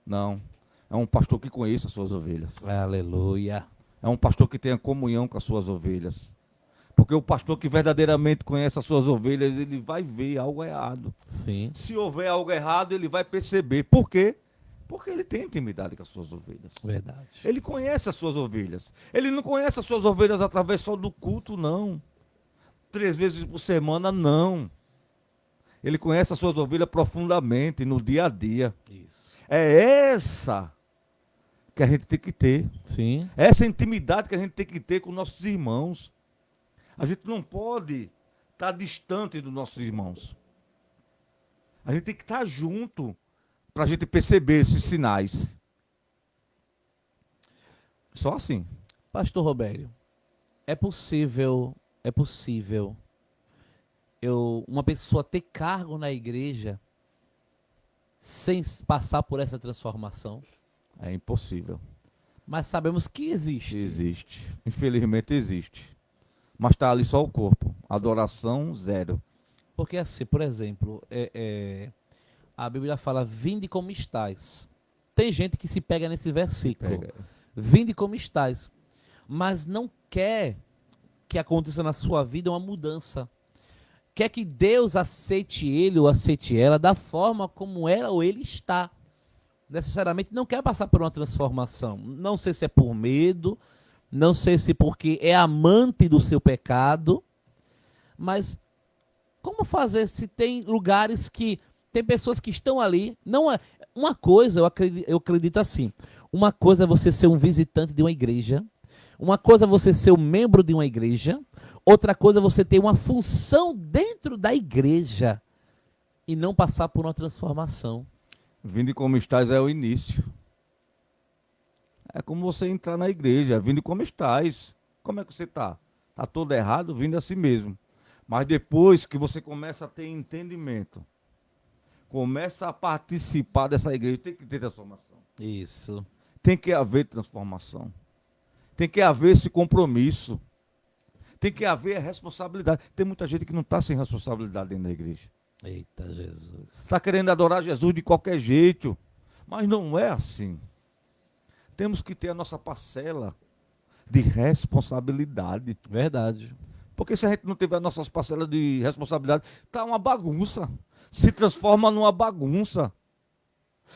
Não. É um pastor que conhece as suas ovelhas. Aleluia. É um pastor que tenha comunhão com as suas ovelhas. Porque o pastor que verdadeiramente conhece as suas ovelhas, ele vai ver algo errado. Sim. Se houver algo errado, ele vai perceber. Por quê? Porque ele tem intimidade com as suas ovelhas. Verdade. Ele conhece as suas ovelhas. Ele não conhece as suas ovelhas através só do culto, não. 3 vezes por semana, não. Ele conhece as suas ovelhas profundamente, no dia a dia. Isso. É essa que a gente tem que ter. Sim. Essa intimidade que a gente tem que ter com nossos irmãos. A gente não pode estar distante dos nossos irmãos. A gente tem que estar junto para a gente perceber esses sinais. Só assim. Pastor Roberto, é possível uma pessoa ter cargo na igreja sem passar por essa transformação? É impossível. Mas sabemos que existe. Existe. Infelizmente existe. Mas está ali só o corpo. Adoração, zero. Porque assim, por exemplo, a Bíblia fala, vinde como estais. Tem gente que se pega nesse versículo. Vinde como estais. Mas não quer que aconteça na sua vida uma mudança. Quer que Deus aceite ele ou aceite ela da forma como ela ou ele está. Necessariamente não quer passar por uma transformação. Não sei se é por medo, não sei se porque é amante do seu pecado, mas como fazer se tem lugares que tem pessoas que estão ali? Não é uma coisa, eu acredito assim. Uma coisa é você ser um visitante de uma igreja, uma coisa é você ser um membro de uma igreja, outra coisa é você ter uma função dentro da igreja e não passar por uma transformação. Vinde como estás é o início. É como você entrar na igreja, vinde como estás. Como é que você está? Está todo errado, vindo a si mesmo. Mas depois que você começa a ter entendimento, começa a participar dessa igreja, tem que ter transformação. Isso. Tem que haver transformação. Tem que haver esse compromisso. Tem que haver a responsabilidade. Tem muita gente que não está sem responsabilidade dentro da igreja. Eita Jesus. Está querendo adorar Jesus de qualquer jeito. Mas não é assim. Temos que ter a nossa parcela de responsabilidade. Verdade. Porque se a gente não tiver nossas parcelas de responsabilidade, está uma bagunça. Se transforma numa bagunça.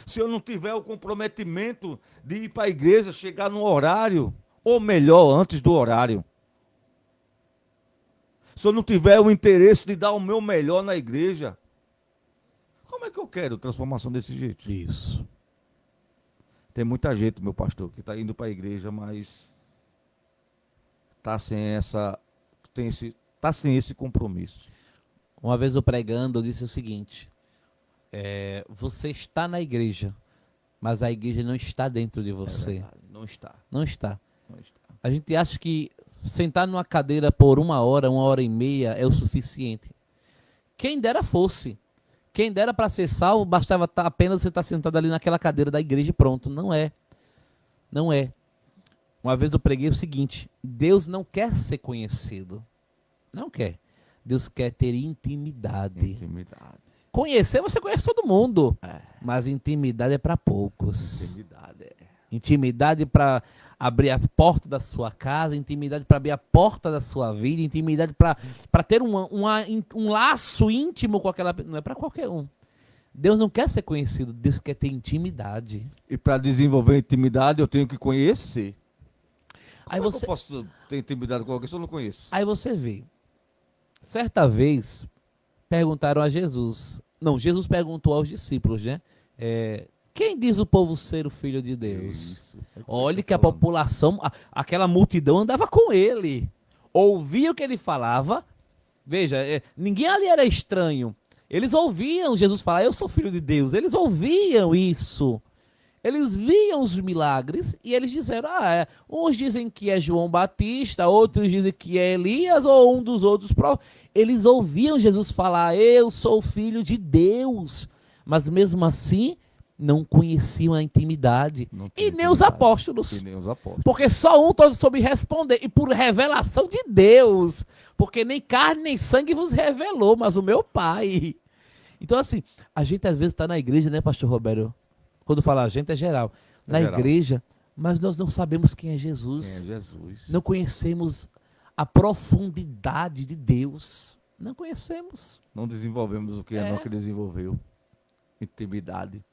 Se eu não tiver o comprometimento de ir para a igreja, chegar no horário, ou melhor, antes do horário. Se eu não tiver o interesse de dar o meu melhor na igreja, como é que eu quero transformação desse jeito? Isso. Tem muita gente, meu pastor, que está indo para a igreja, mas está sem esse compromisso. Uma vez eu pregando, eu disse o seguinte: você está na igreja, mas a igreja não está dentro de você. Verdade, não está. Não está. Não está. A gente acha que sentar numa cadeira por 1 hora, 1 hora e meia é o suficiente. Quem dera fosse. Quem dera para ser salvo, bastava apenas você estar sentado ali naquela cadeira da igreja e pronto. Não é. Não é. Uma vez eu preguei o seguinte: Deus não quer ser conhecido. Não quer. Deus quer ter intimidade. Intimidade. Conhecer, você conhece todo mundo. É. Mas intimidade é para poucos. Intimidade. Intimidade para abrir a porta da sua casa, intimidade para abrir a porta da sua vida, intimidade para ter um laço íntimo com aquela pessoa. Não é para qualquer um. Deus não quer ser conhecido, Deus quer ter intimidade. E para desenvolver intimidade, eu tenho que conhecer. Aí Como você, é que eu posso ter intimidade com alguém se eu não conheço? aí você vê. Certa vez, perguntaram a Jesus. Não, Jesus perguntou aos discípulos, né? Quem diz o povo ser o filho de Deus? Isso. Olhe que a população, aquela multidão andava com ele. Ouvia o que ele falava. Veja, ninguém ali era estranho. Eles ouviam Jesus falar: eu sou filho de Deus. Eles ouviam isso. Eles viam os milagres e eles disseram: uns dizem que é João Batista, outros dizem que é Elias ou um dos outros. Eles ouviam Jesus falar: eu sou filho de Deus. Mas mesmo assim, não conheciam a intimidade. E nem os apóstolos. E nem os apóstolos. Porque só um soube responder. E por revelação de Deus. Porque nem carne nem sangue vos revelou, mas o meu Pai. Então assim, a gente às vezes está na igreja, né, pastor Roberto? Quando fala a gente é geral. Na igreja, mas nós não sabemos quem é Jesus. Quem é Jesus? Não conhecemos a profundidade de Deus. Não conhecemos. Não desenvolvemos o que Enoque desenvolveu. Intimidade.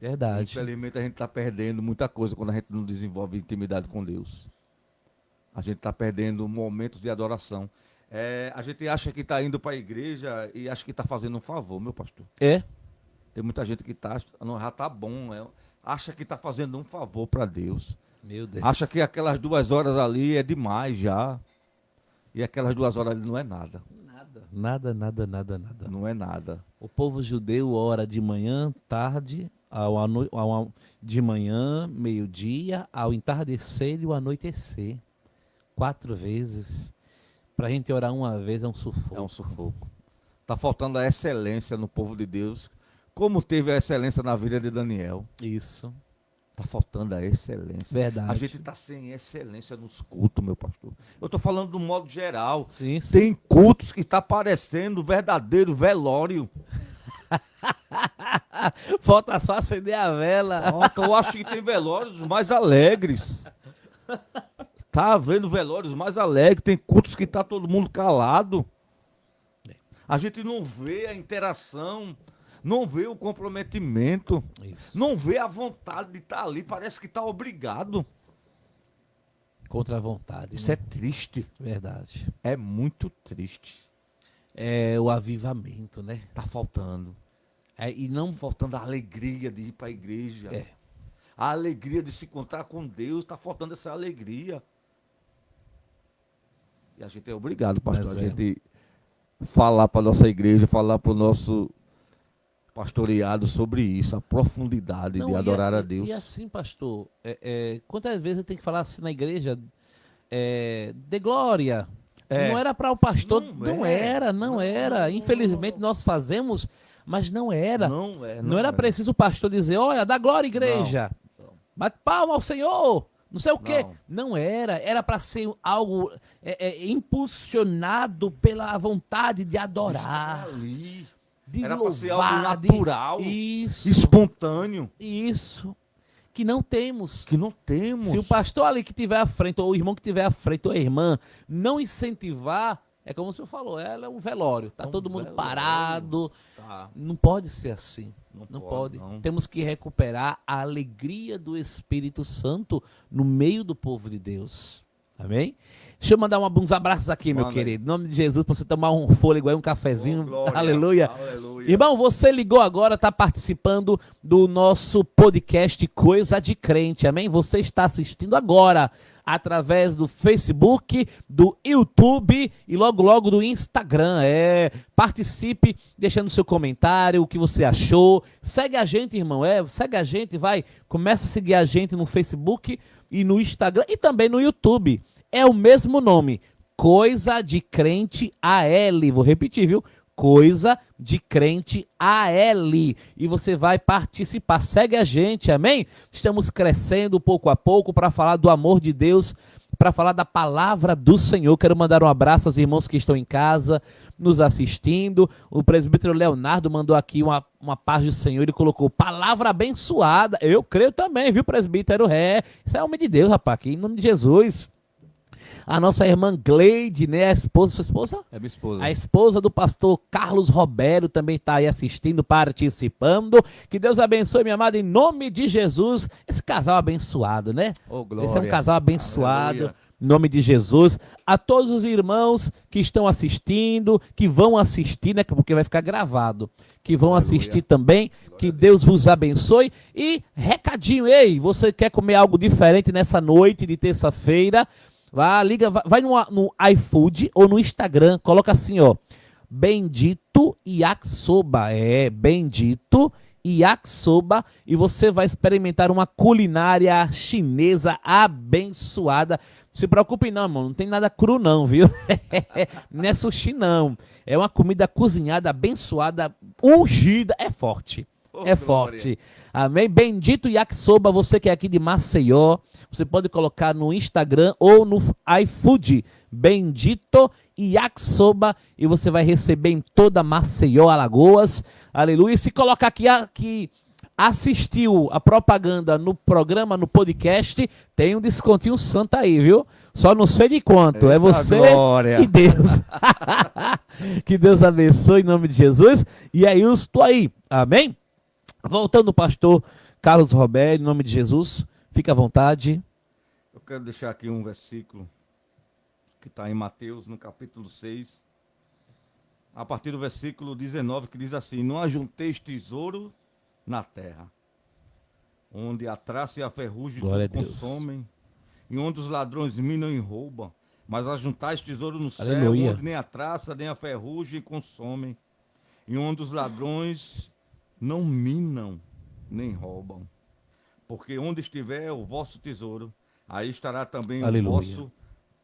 Verdade. Infelizmente a gente está perdendo muita coisa quando a gente não desenvolve intimidade com Deus. A gente está perdendo momentos de adoração. A gente acha que está indo para a igreja e acha que está fazendo um favor, meu pastor. Tem muita gente que já está bom, acha que está fazendo um favor para Deus. Meu Deus. Acha que aquelas 2 horas ali é demais já. E aquelas 2 horas ali não é nada. Nada. Não é nada. O povo judeu ora de manhã, tarde, de manhã, meio-dia, ao entardecer e ao anoitecer. 4 vezes. Para a gente orar uma vez é um sufoco. É um sufoco. Está faltando a excelência no povo de Deus, como teve a excelência na vida de Daniel. Isso. Está faltando a excelência. Verdade. A gente está sem excelência nos cultos, meu pastor. Eu estou falando do modo geral. Sim. Tem cultos que está parecendo verdadeiro velório. Falta só acender a vela. Eu acho que tem velórios mais alegres. Tá havendo velórios mais alegres. Tem cultos que está todo mundo calado. A gente não vê a interação, não vê o comprometimento, não vê a vontade de estar ali. Parece que está obrigado. Contra a vontade. Isso é triste. Verdade. É muito triste. É o avivamento, né? Tá faltando. E não faltando a alegria de ir para a igreja. É. A alegria de se encontrar com Deus. Tá faltando essa alegria. E a gente é obrigado, pastor, a gente falar para nossa igreja, falar para o nosso pastoreado sobre isso, a profundidade de adorar a Deus. E assim, pastor, quantas vezes eu tenho que falar assim na igreja, de glória? Não era para o pastor, não era. Infelizmente nós fazemos, mas não era. Não era preciso o pastor dizer: olha, dá glória, igreja. Bate palma ao Senhor. Não sei o quê. Não era. Era para ser algo impulsionado pela vontade de adorar. De era para ser algo natural, isso, espontâneo. Isso. Que não temos. Se o pastor ali que estiver à frente, ou o irmão que estiver à frente, ou a irmã, não incentivar, é como o senhor falou, ela é um velório. Está todo mundo parado. Não pode ser assim. Não pode. Temos que recuperar a alegria do Espírito Santo no meio do povo de Deus. Amém? Deixa eu mandar uns abraços aqui, meu Manda aí. querido. Em nome de Jesus, para você tomar um fôlego aí, um cafezinho. Oh, glória. Aleluia. Aleluia. Irmão, você ligou agora, está participando do nosso podcast Coisa de Crente, amém? Você está assistindo agora através do Facebook, do YouTube e logo logo do Instagram. Participe deixando seu comentário, o que você achou. Segue a gente, irmão, segue a gente, começa a seguir a gente no Facebook e no Instagram e também no YouTube. É o mesmo nome, Coisa de Crente AL. Vou repetir, viu? Coisa de Crente AL. E você vai participar. Segue a gente, amém? Estamos crescendo pouco a pouco para falar do amor de Deus, para falar da palavra do Senhor. Quero mandar um abraço aos irmãos que estão em casa, nos assistindo. O presbítero Leonardo mandou aqui uma paz do Senhor. Ele colocou palavra abençoada. Eu creio também, viu, presbítero? Isso é homem de Deus, rapaz, aqui em nome de Jesus. A nossa irmã Gleide, né? Sua esposa? É minha esposa. A esposa do pastor Carlos Roberto também está aí assistindo, participando. Que Deus abençoe, minha amada, em nome de Jesus. Esse casal abençoado, né? Oh, glória. Esse é um casal abençoado. Aleluia. Em nome de Jesus. A todos os irmãos que estão assistindo, que vão assistir, né? Porque vai ficar gravado. Que vão Aleluia. assistir também. Que Deus vos abençoe. E recadinho, ei, você quer comer algo diferente nessa noite de terça-feira? Vai no iFood ou no Instagram, coloca assim, ó, Bendito Yakisoba, Bendito Yakisoba, e você vai experimentar uma culinária chinesa abençoada. Se preocupe não, irmão, não tem nada cru não, viu? Não é sushi não, é uma comida cozinhada, abençoada, ungida, é forte. É forte. Amém? Bendito Yakisoba, você que é aqui de Maceió, você pode colocar no Instagram ou no iFood, Bendito Yakisoba, e você vai receber em toda Maceió, Alagoas. Aleluia. E se colocar aqui assistiu a propaganda no programa, no podcast, tem um descontinho santo aí, viu? Só não sei de quanto. É você glória. e Deus. Que Deus abençoe em nome de Jesus. E aí eu estou aí. Amém? Voltando, pastor Carlos Roberto, em nome de Jesus, fica à vontade. Eu quero deixar aqui um versículo que está em Mateus, no capítulo 6, a partir do versículo 19, que diz assim: Não ajunteis tesouro na terra, onde a traça e a ferrugem Glória tudo a Deus. consomem, e onde os ladrões minam e roubam, mas ajuntais tesouro no céu, Aleluia. onde nem a traça nem a ferrugem consomem, e onde os ladrões não minam nem roubam. Porque onde estiver o vosso tesouro, aí estará também Aleluia. o vosso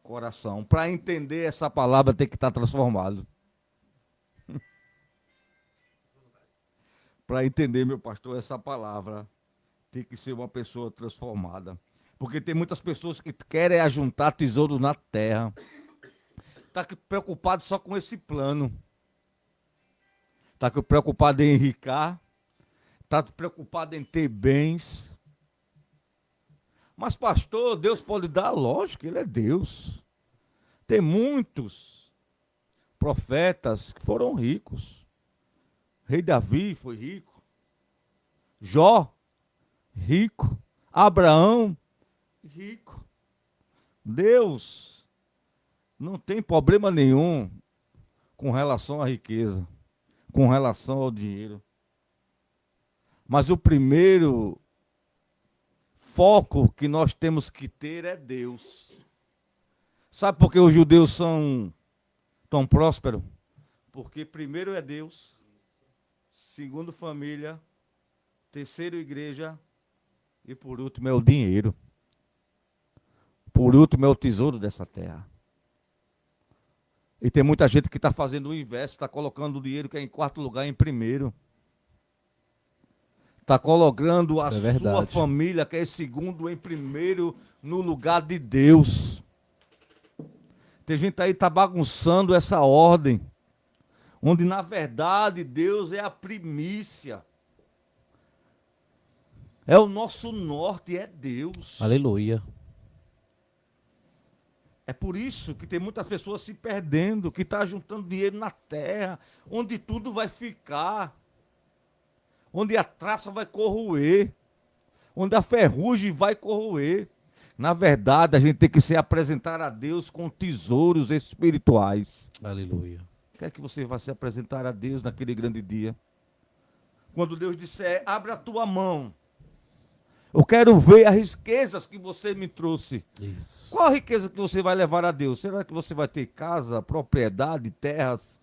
coração. Para entender essa palavra tem que estar transformado. Para entender, meu pastor, essa palavra tem que ser uma pessoa transformada. Porque tem muitas pessoas que querem ajuntar tesouros na terra. Está preocupado só com esse plano. Está preocupado em enricar. Está preocupado em ter bens. Mas, pastor, Deus pode dar? Lógico, Ele é Deus. Tem muitos profetas que foram ricos. Rei Davi foi rico. Jó, rico. Abraão, rico. Deus não tem problema nenhum com relação à riqueza, com relação ao dinheiro. Mas o primeiro foco que nós temos que ter é Deus. Sabe por que os judeus são tão prósperos? Porque primeiro é Deus, segundo família, terceiro igreja e por último é o dinheiro. Por último é o tesouro dessa terra. E tem muita gente que está fazendo o inverso, está colocando o dinheiro que é em quarto lugar em primeiro. Está colocando a sua família, que é segundo, em primeiro, no lugar de Deus. Tem gente aí que está bagunçando essa ordem, onde na verdade Deus é a primícia. É o nosso norte, é Deus. Aleluia. É por isso que tem muitas pessoas se perdendo, que está juntando dinheiro na terra, onde tudo vai ficar, onde a traça vai corroer, onde a ferrugem vai corroer. Na verdade, a gente tem que se apresentar a Deus com tesouros espirituais. Aleluia. O que é que você vai se apresentar a Deus naquele grande dia? Quando Deus disser, abre a tua mão. Eu quero ver as riquezas que você me trouxe. Isso. Qual a riqueza que você vai levar a Deus? Será que você vai ter casa, propriedade, terras?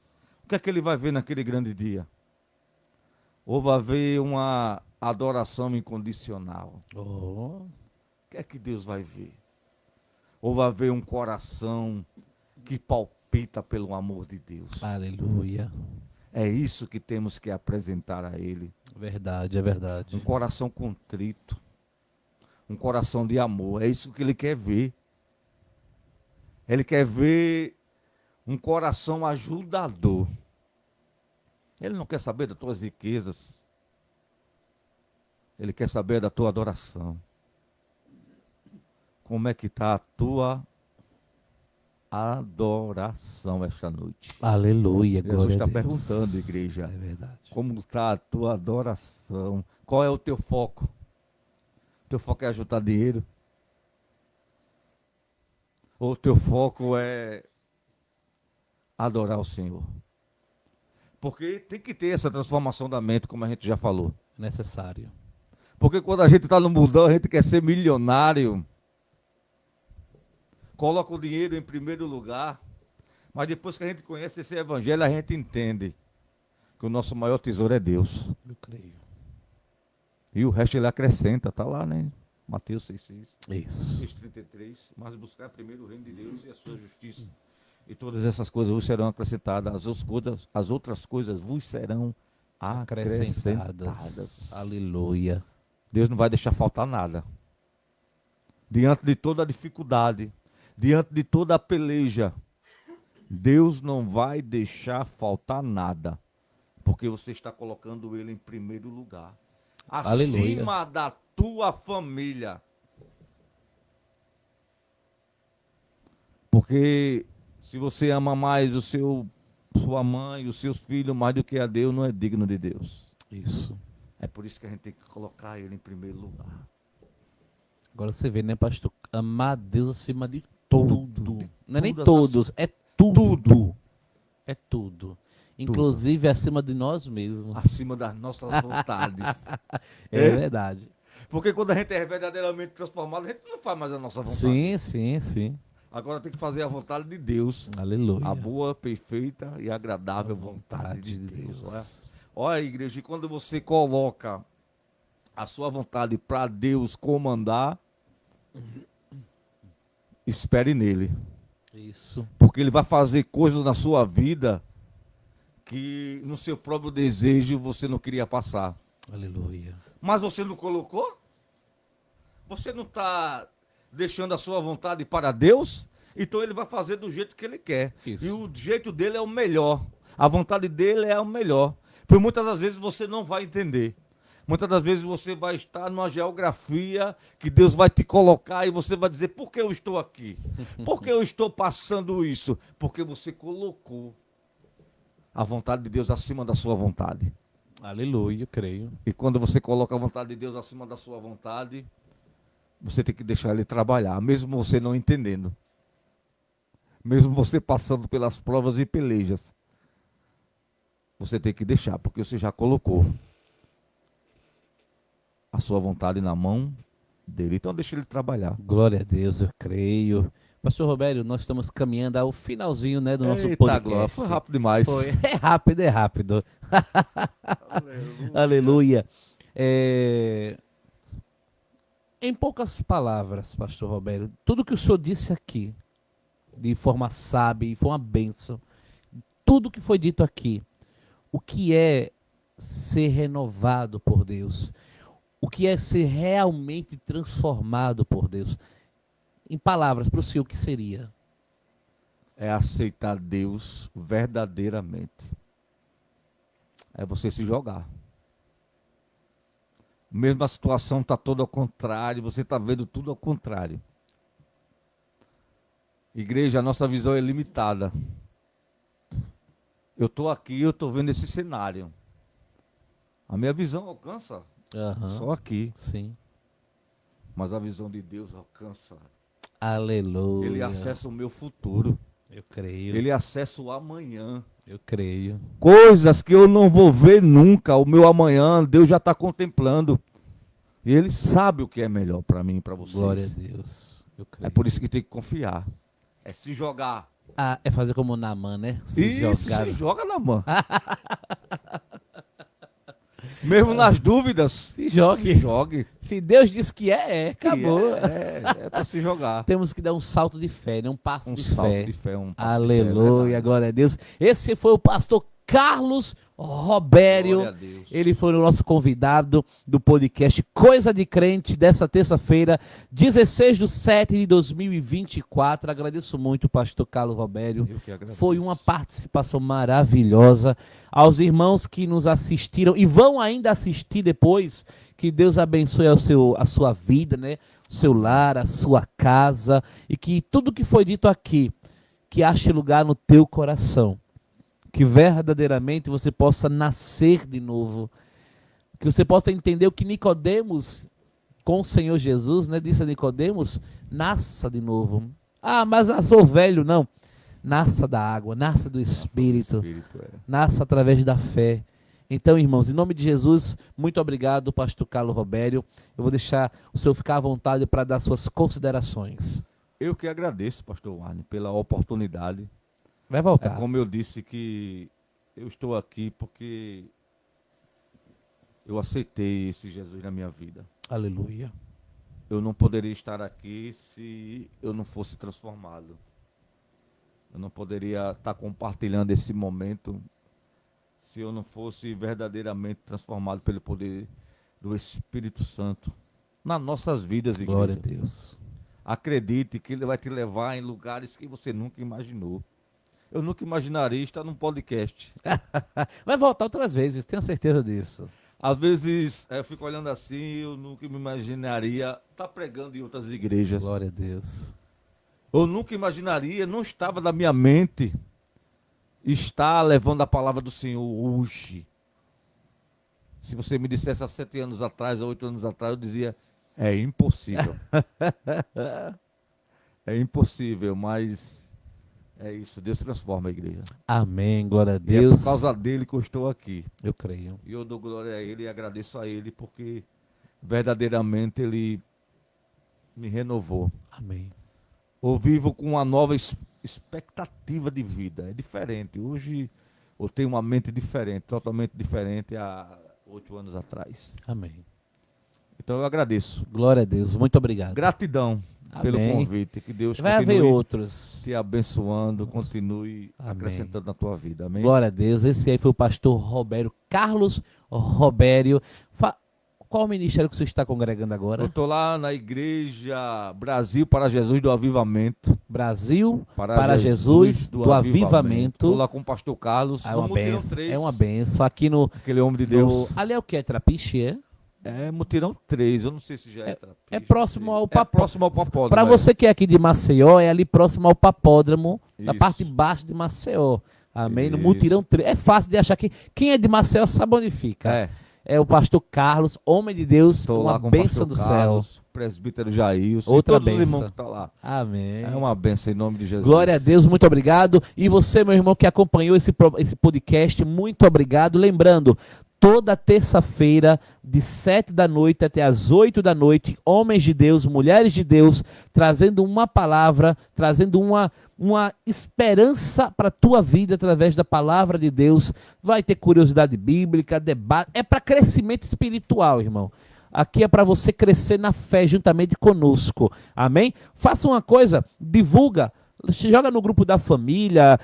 O que é que ele vai ver naquele grande dia? Ou vai haver uma adoração incondicional? Oh, O que é que Deus vai ver? Ou vai haver um coração que palpita pelo amor de Deus? aleluia. É isso que temos que apresentar a Ele. Verdade, é verdade. Um coração contrito. Um coração de amor. É isso que Ele quer ver. Ele quer ver um coração ajudador. Ele não quer saber das tuas riquezas. Ele quer saber da tua adoração. Como é que está a tua adoração esta noite? Aleluia, Jesus glória está a Deus. perguntando, igreja, É verdade. como está a tua adoração? Qual é o teu foco? Teu foco é juntar dinheiro? Ou teu foco é adorar o Senhor? Porque tem que ter essa transformação da mente, como a gente já falou. Necessário. Porque quando a gente está no mundão, a gente quer ser milionário. Coloca o dinheiro em primeiro lugar. Mas depois que a gente conhece esse evangelho, a gente entende que o nosso maior tesouro é Deus. Eu creio. E o resto ele acrescenta, está lá, né? Mateus 6,6. Isso. 6,33. Mas buscar primeiro o reino de Deus e a sua justiça. E todas essas coisas vos serão acrescentadas. As outras coisas vos serão acrescentadas. Aleluia. Deus não vai deixar faltar nada. Diante de toda a dificuldade, diante de toda a peleja, Deus não vai deixar faltar nada. Porque você está colocando Ele em primeiro lugar. Acima Aleluia. da tua família. Porque se você ama mais sua mãe, os seus filhos mais do que a Deus, não é digno de Deus. Isso. É por isso que a gente tem que colocar Ele em primeiro lugar. Agora você vê, né, pastor? Amar a Deus acima de tudo. Não é nem Todas todos, é tudo. É tudo. Inclusive acima de nós mesmos. Acima das nossas vontades. É verdade. Porque quando a gente é verdadeiramente transformado, a gente não faz mais a nossa vontade. Sim, sim, sim. Agora tem que fazer a vontade de Deus. Aleluia. A boa, perfeita e agradável vontade de Deus. Olha, igreja, e quando você coloca a sua vontade para Deus comandar, espere nele. Isso. Porque ele vai fazer coisas na sua vida que no seu próprio desejo você não queria passar. Aleluia. Mas você não colocou? Você não está deixando a sua vontade para Deus? Então ele vai fazer do jeito que ele quer. Isso. E o jeito dele é o melhor. A vontade dele é o melhor. Por muitas das vezes você não vai entender. Muitas das vezes você vai estar numa geografia que Deus vai te colocar e você vai dizer, por que eu estou aqui? Por que eu estou passando isso? Porque você colocou a vontade de Deus acima da sua vontade. Aleluia, eu creio. E quando você coloca a vontade de Deus acima da sua vontade, você tem que deixar ele trabalhar, mesmo você não entendendo. Mesmo você passando pelas provas e pelejas. Você tem que deixar, porque você já colocou a sua vontade na mão dele. Então deixa ele trabalhar. Glória a Deus, eu creio. Pastor Robério, nós estamos caminhando ao finalzinho, né, do nosso Eita, podcast. glória, foi rápido demais. Foi. É rápido, é rápido. Aleluia. Em poucas palavras, pastor Robério, tudo que o senhor disse aqui, de forma sábia, foi uma bênção. Tudo que foi dito aqui, o que é ser renovado por Deus? O que é ser realmente transformado por Deus? Em palavras, para o senhor, o que seria? É aceitar Deus verdadeiramente. É você se jogar. Mesmo a situação está toda ao contrário, você está vendo tudo ao contrário. Igreja, a nossa visão é limitada. Eu estou aqui, eu estou vendo esse cenário. A minha visão alcança Aham. só aqui. Sim. mas a visão de Deus alcança. Aleluia. Ele acessa o meu futuro. Eu creio. Ele acessa o amanhã. Eu creio. Coisas que eu não vou ver nunca, o meu amanhã, Deus já está contemplando. E Ele sabe o que é melhor para mim e para vocês. Glória a Deus. Eu creio. É por isso que tem que confiar. É se jogar. Ah, é fazer como o Naamã, né? Isso, jogar. se joga na mão. Mesmo nas dúvidas, Se jogue. se jogue. Se Deus diz que acabou. É para se jogar. Temos que dar um salto de fé, né? Um passo Um de salto fé. de fé, um passo de fé, é Aleluia, verdade. glória a Deus. Esse foi o pastor Carlos Robério. Glória a Deus. Ele foi o nosso convidado do podcast Coisa de Crente dessa terça-feira, 16/7/2024. Agradeço muito o pastor Carlos Robério. Eu que agradeço. Foi uma participação maravilhosa. Aos irmãos que nos assistiram e vão ainda assistir depois, que Deus abençoe a sua vida, né? O seu lar, a sua casa, e que tudo que foi dito aqui, que ache lugar no teu coração. Que verdadeiramente você possa nascer de novo. Que você possa entender o que Nicodemos, com o Senhor Jesus, né, disse a Nicodemos: nasça de novo. Ah, mas eu sou velho. Não. Nasça da água, nasça do Espírito. Nasça através da fé. Então, irmãos, em nome de Jesus, muito obrigado, pastor Carlos Robério. Eu vou deixar o senhor ficar à vontade para dar suas considerações. Eu que agradeço, pastor Warne, pela oportunidade. Vai É voltar. como eu disse que eu estou aqui porque eu aceitei esse Jesus na minha vida. Aleluia. Eu não poderia estar aqui se eu não fosse transformado. Eu não poderia estar compartilhando esse momento se eu não fosse verdadeiramente transformado pelo poder do Espírito Santo nas nossas vidas, igreja. Glória a Deus. Acredite que Ele vai te levar em lugares que você nunca imaginou. Eu nunca imaginaria estar num podcast. Vai voltar outras vezes, tenho certeza disso. Às vezes eu fico olhando assim, eu nunca me imaginaria estar pregando em outras igrejas. Glória a Deus. Eu nunca imaginaria, não estava na minha mente estar levando a palavra do Senhor hoje. Se você me dissesse há 7 anos atrás, há 8 anos atrás, eu dizia, é impossível. É impossível, mas é isso, Deus transforma a igreja. Amém, glória a E é Deus. por causa dele que eu estou aqui. Eu creio. E eu dou glória a ele e agradeço a ele, porque verdadeiramente ele me renovou. Amém. Eu vivo com uma nova expectativa de vida. É diferente. Hoje eu tenho uma mente diferente, totalmente diferente há 8 anos atrás. Amém. Então eu agradeço. Glória a Deus. Muito obrigado. Gratidão pelo Amém. convite. Que Deus Vai haver continue outros. te abençoando, continue Amém. acrescentando na tua vida. Amém? Glória a Deus. Esse aí foi o pastor Robério, Carlos Robério. Qual o ministério que você está congregando Eu agora? estou lá na igreja Brasil para Jesus do Avivamento. Brasil para Jesus do Avivamento. Estou lá com o pastor Carlos. É no uma Mutirão benção. 3. É uma benção. Aqui no. Aquele homem de Deus. Ali é o que? É Trapiche, é? É Mutirão 3. Eu não sei se já é Trapiche. É próximo ao É Papó. próximo ao Papódromo. Para você que é aqui de Maceió, é ali próximo ao Papódromo, na Isso. parte de baixo de Maceió. Amém? No Isso. Mutirão 3. É fácil de achar que quem é de Maceió sabe onde fica. É. É o pastor Carlos, homem de Deus, Estou uma lá com o bênção pastor do Carlos, céu. presbítero Jailson, Outra e todos bênção. os irmãos que estão lá. Amém. É uma bênção em nome de Jesus. Glória a Deus, muito obrigado. E você, meu irmão, que acompanhou esse podcast, muito obrigado. Lembrando, toda terça-feira, de 7 da noite até as 8 da noite, homens de Deus, mulheres de Deus, trazendo uma palavra, trazendo uma esperança para a tua vida através da palavra de Deus. Vai ter curiosidade bíblica, debate. É para crescimento espiritual, irmão. Aqui é para você crescer na fé juntamente conosco. Amém? Faça uma coisa, divulga. Joga no grupo da família,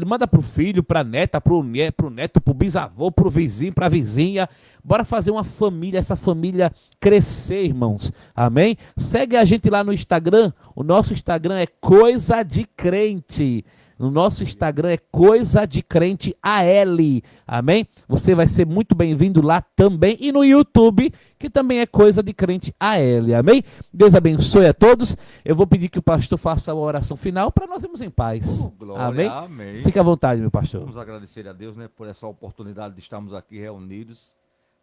manda pro filho, pra neta, pro neto, pro bisavô, pro vizinho, pra vizinha. Bora fazer uma família, essa família crescer, irmãos. Amém? Segue a gente lá no Instagram. O nosso Instagram é Coisa de Crente. No nosso Instagram é Coisa de Crente AL. Amém? Você vai ser muito bem-vindo lá também. E no YouTube, que também é Coisa de Crente AL. Amém? Deus abençoe a todos. Eu vou pedir que o pastor faça a oração final para nós irmos em paz. Glória, Amém? amém. Fique à vontade, meu pastor. Vamos agradecer a Deus, né, por essa oportunidade de estarmos aqui reunidos.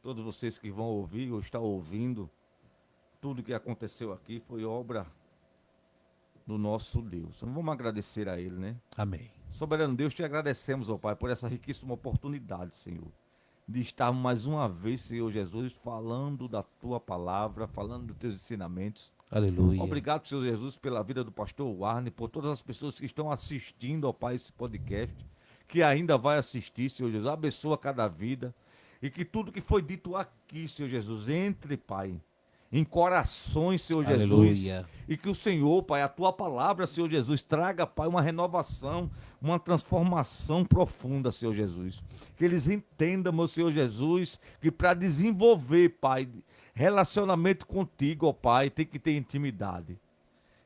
Todos vocês que vão ouvir ou estão ouvindo, tudo que aconteceu aqui foi obra do nosso Deus. Então, vamos agradecer a Ele, né? Amém. Soberano Deus, te agradecemos, ó Pai, por essa riquíssima oportunidade, Senhor, de estarmos mais uma vez, Senhor Jesus, falando da Tua palavra, falando dos Teus ensinamentos. Aleluia. Obrigado, Senhor Jesus, pela vida do pastor Warner, por todas as pessoas que estão assistindo, ó Pai, esse podcast, que ainda vai assistir, Senhor Jesus. Abençoa cada vida e que tudo que foi dito aqui, Senhor Jesus, entre, Pai, em corações, Senhor Jesus, Aleluia. e que o Senhor, Pai, a Tua palavra, Senhor Jesus, traga, Pai, uma renovação, uma transformação profunda, Senhor Jesus. Que eles entendam, meu Senhor Jesus, que para desenvolver, Pai, relacionamento contigo, ó Pai, tem que ter intimidade.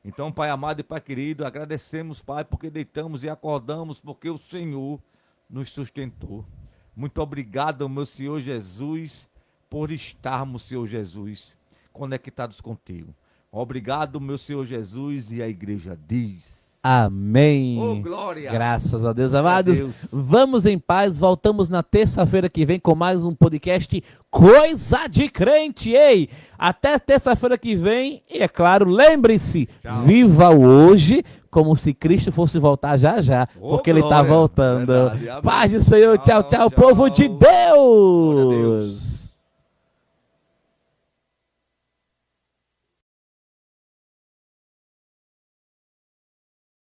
Então, Pai amado e Pai querido, agradecemos, Pai, porque deitamos e acordamos, porque o Senhor nos sustentou. Muito obrigado, meu Senhor Jesus, por estarmos, Senhor Jesus, conectados contigo. Obrigado, meu Senhor Jesus, e a igreja diz... Amém. Oh, glória. Graças a Deus, amados. Glória a Deus. Vamos em paz. Voltamos na terça-feira que vem com mais um podcast Coisa de Crente. Ei, até terça-feira que vem. E é claro, lembre-se, Tchau. viva o hoje como se Cristo fosse voltar já já, Oh, porque Ele está glória. voltando. Verdade. Amém. Paz do Senhor. Tchau, tchau, povo de Glória a Deus. Deus.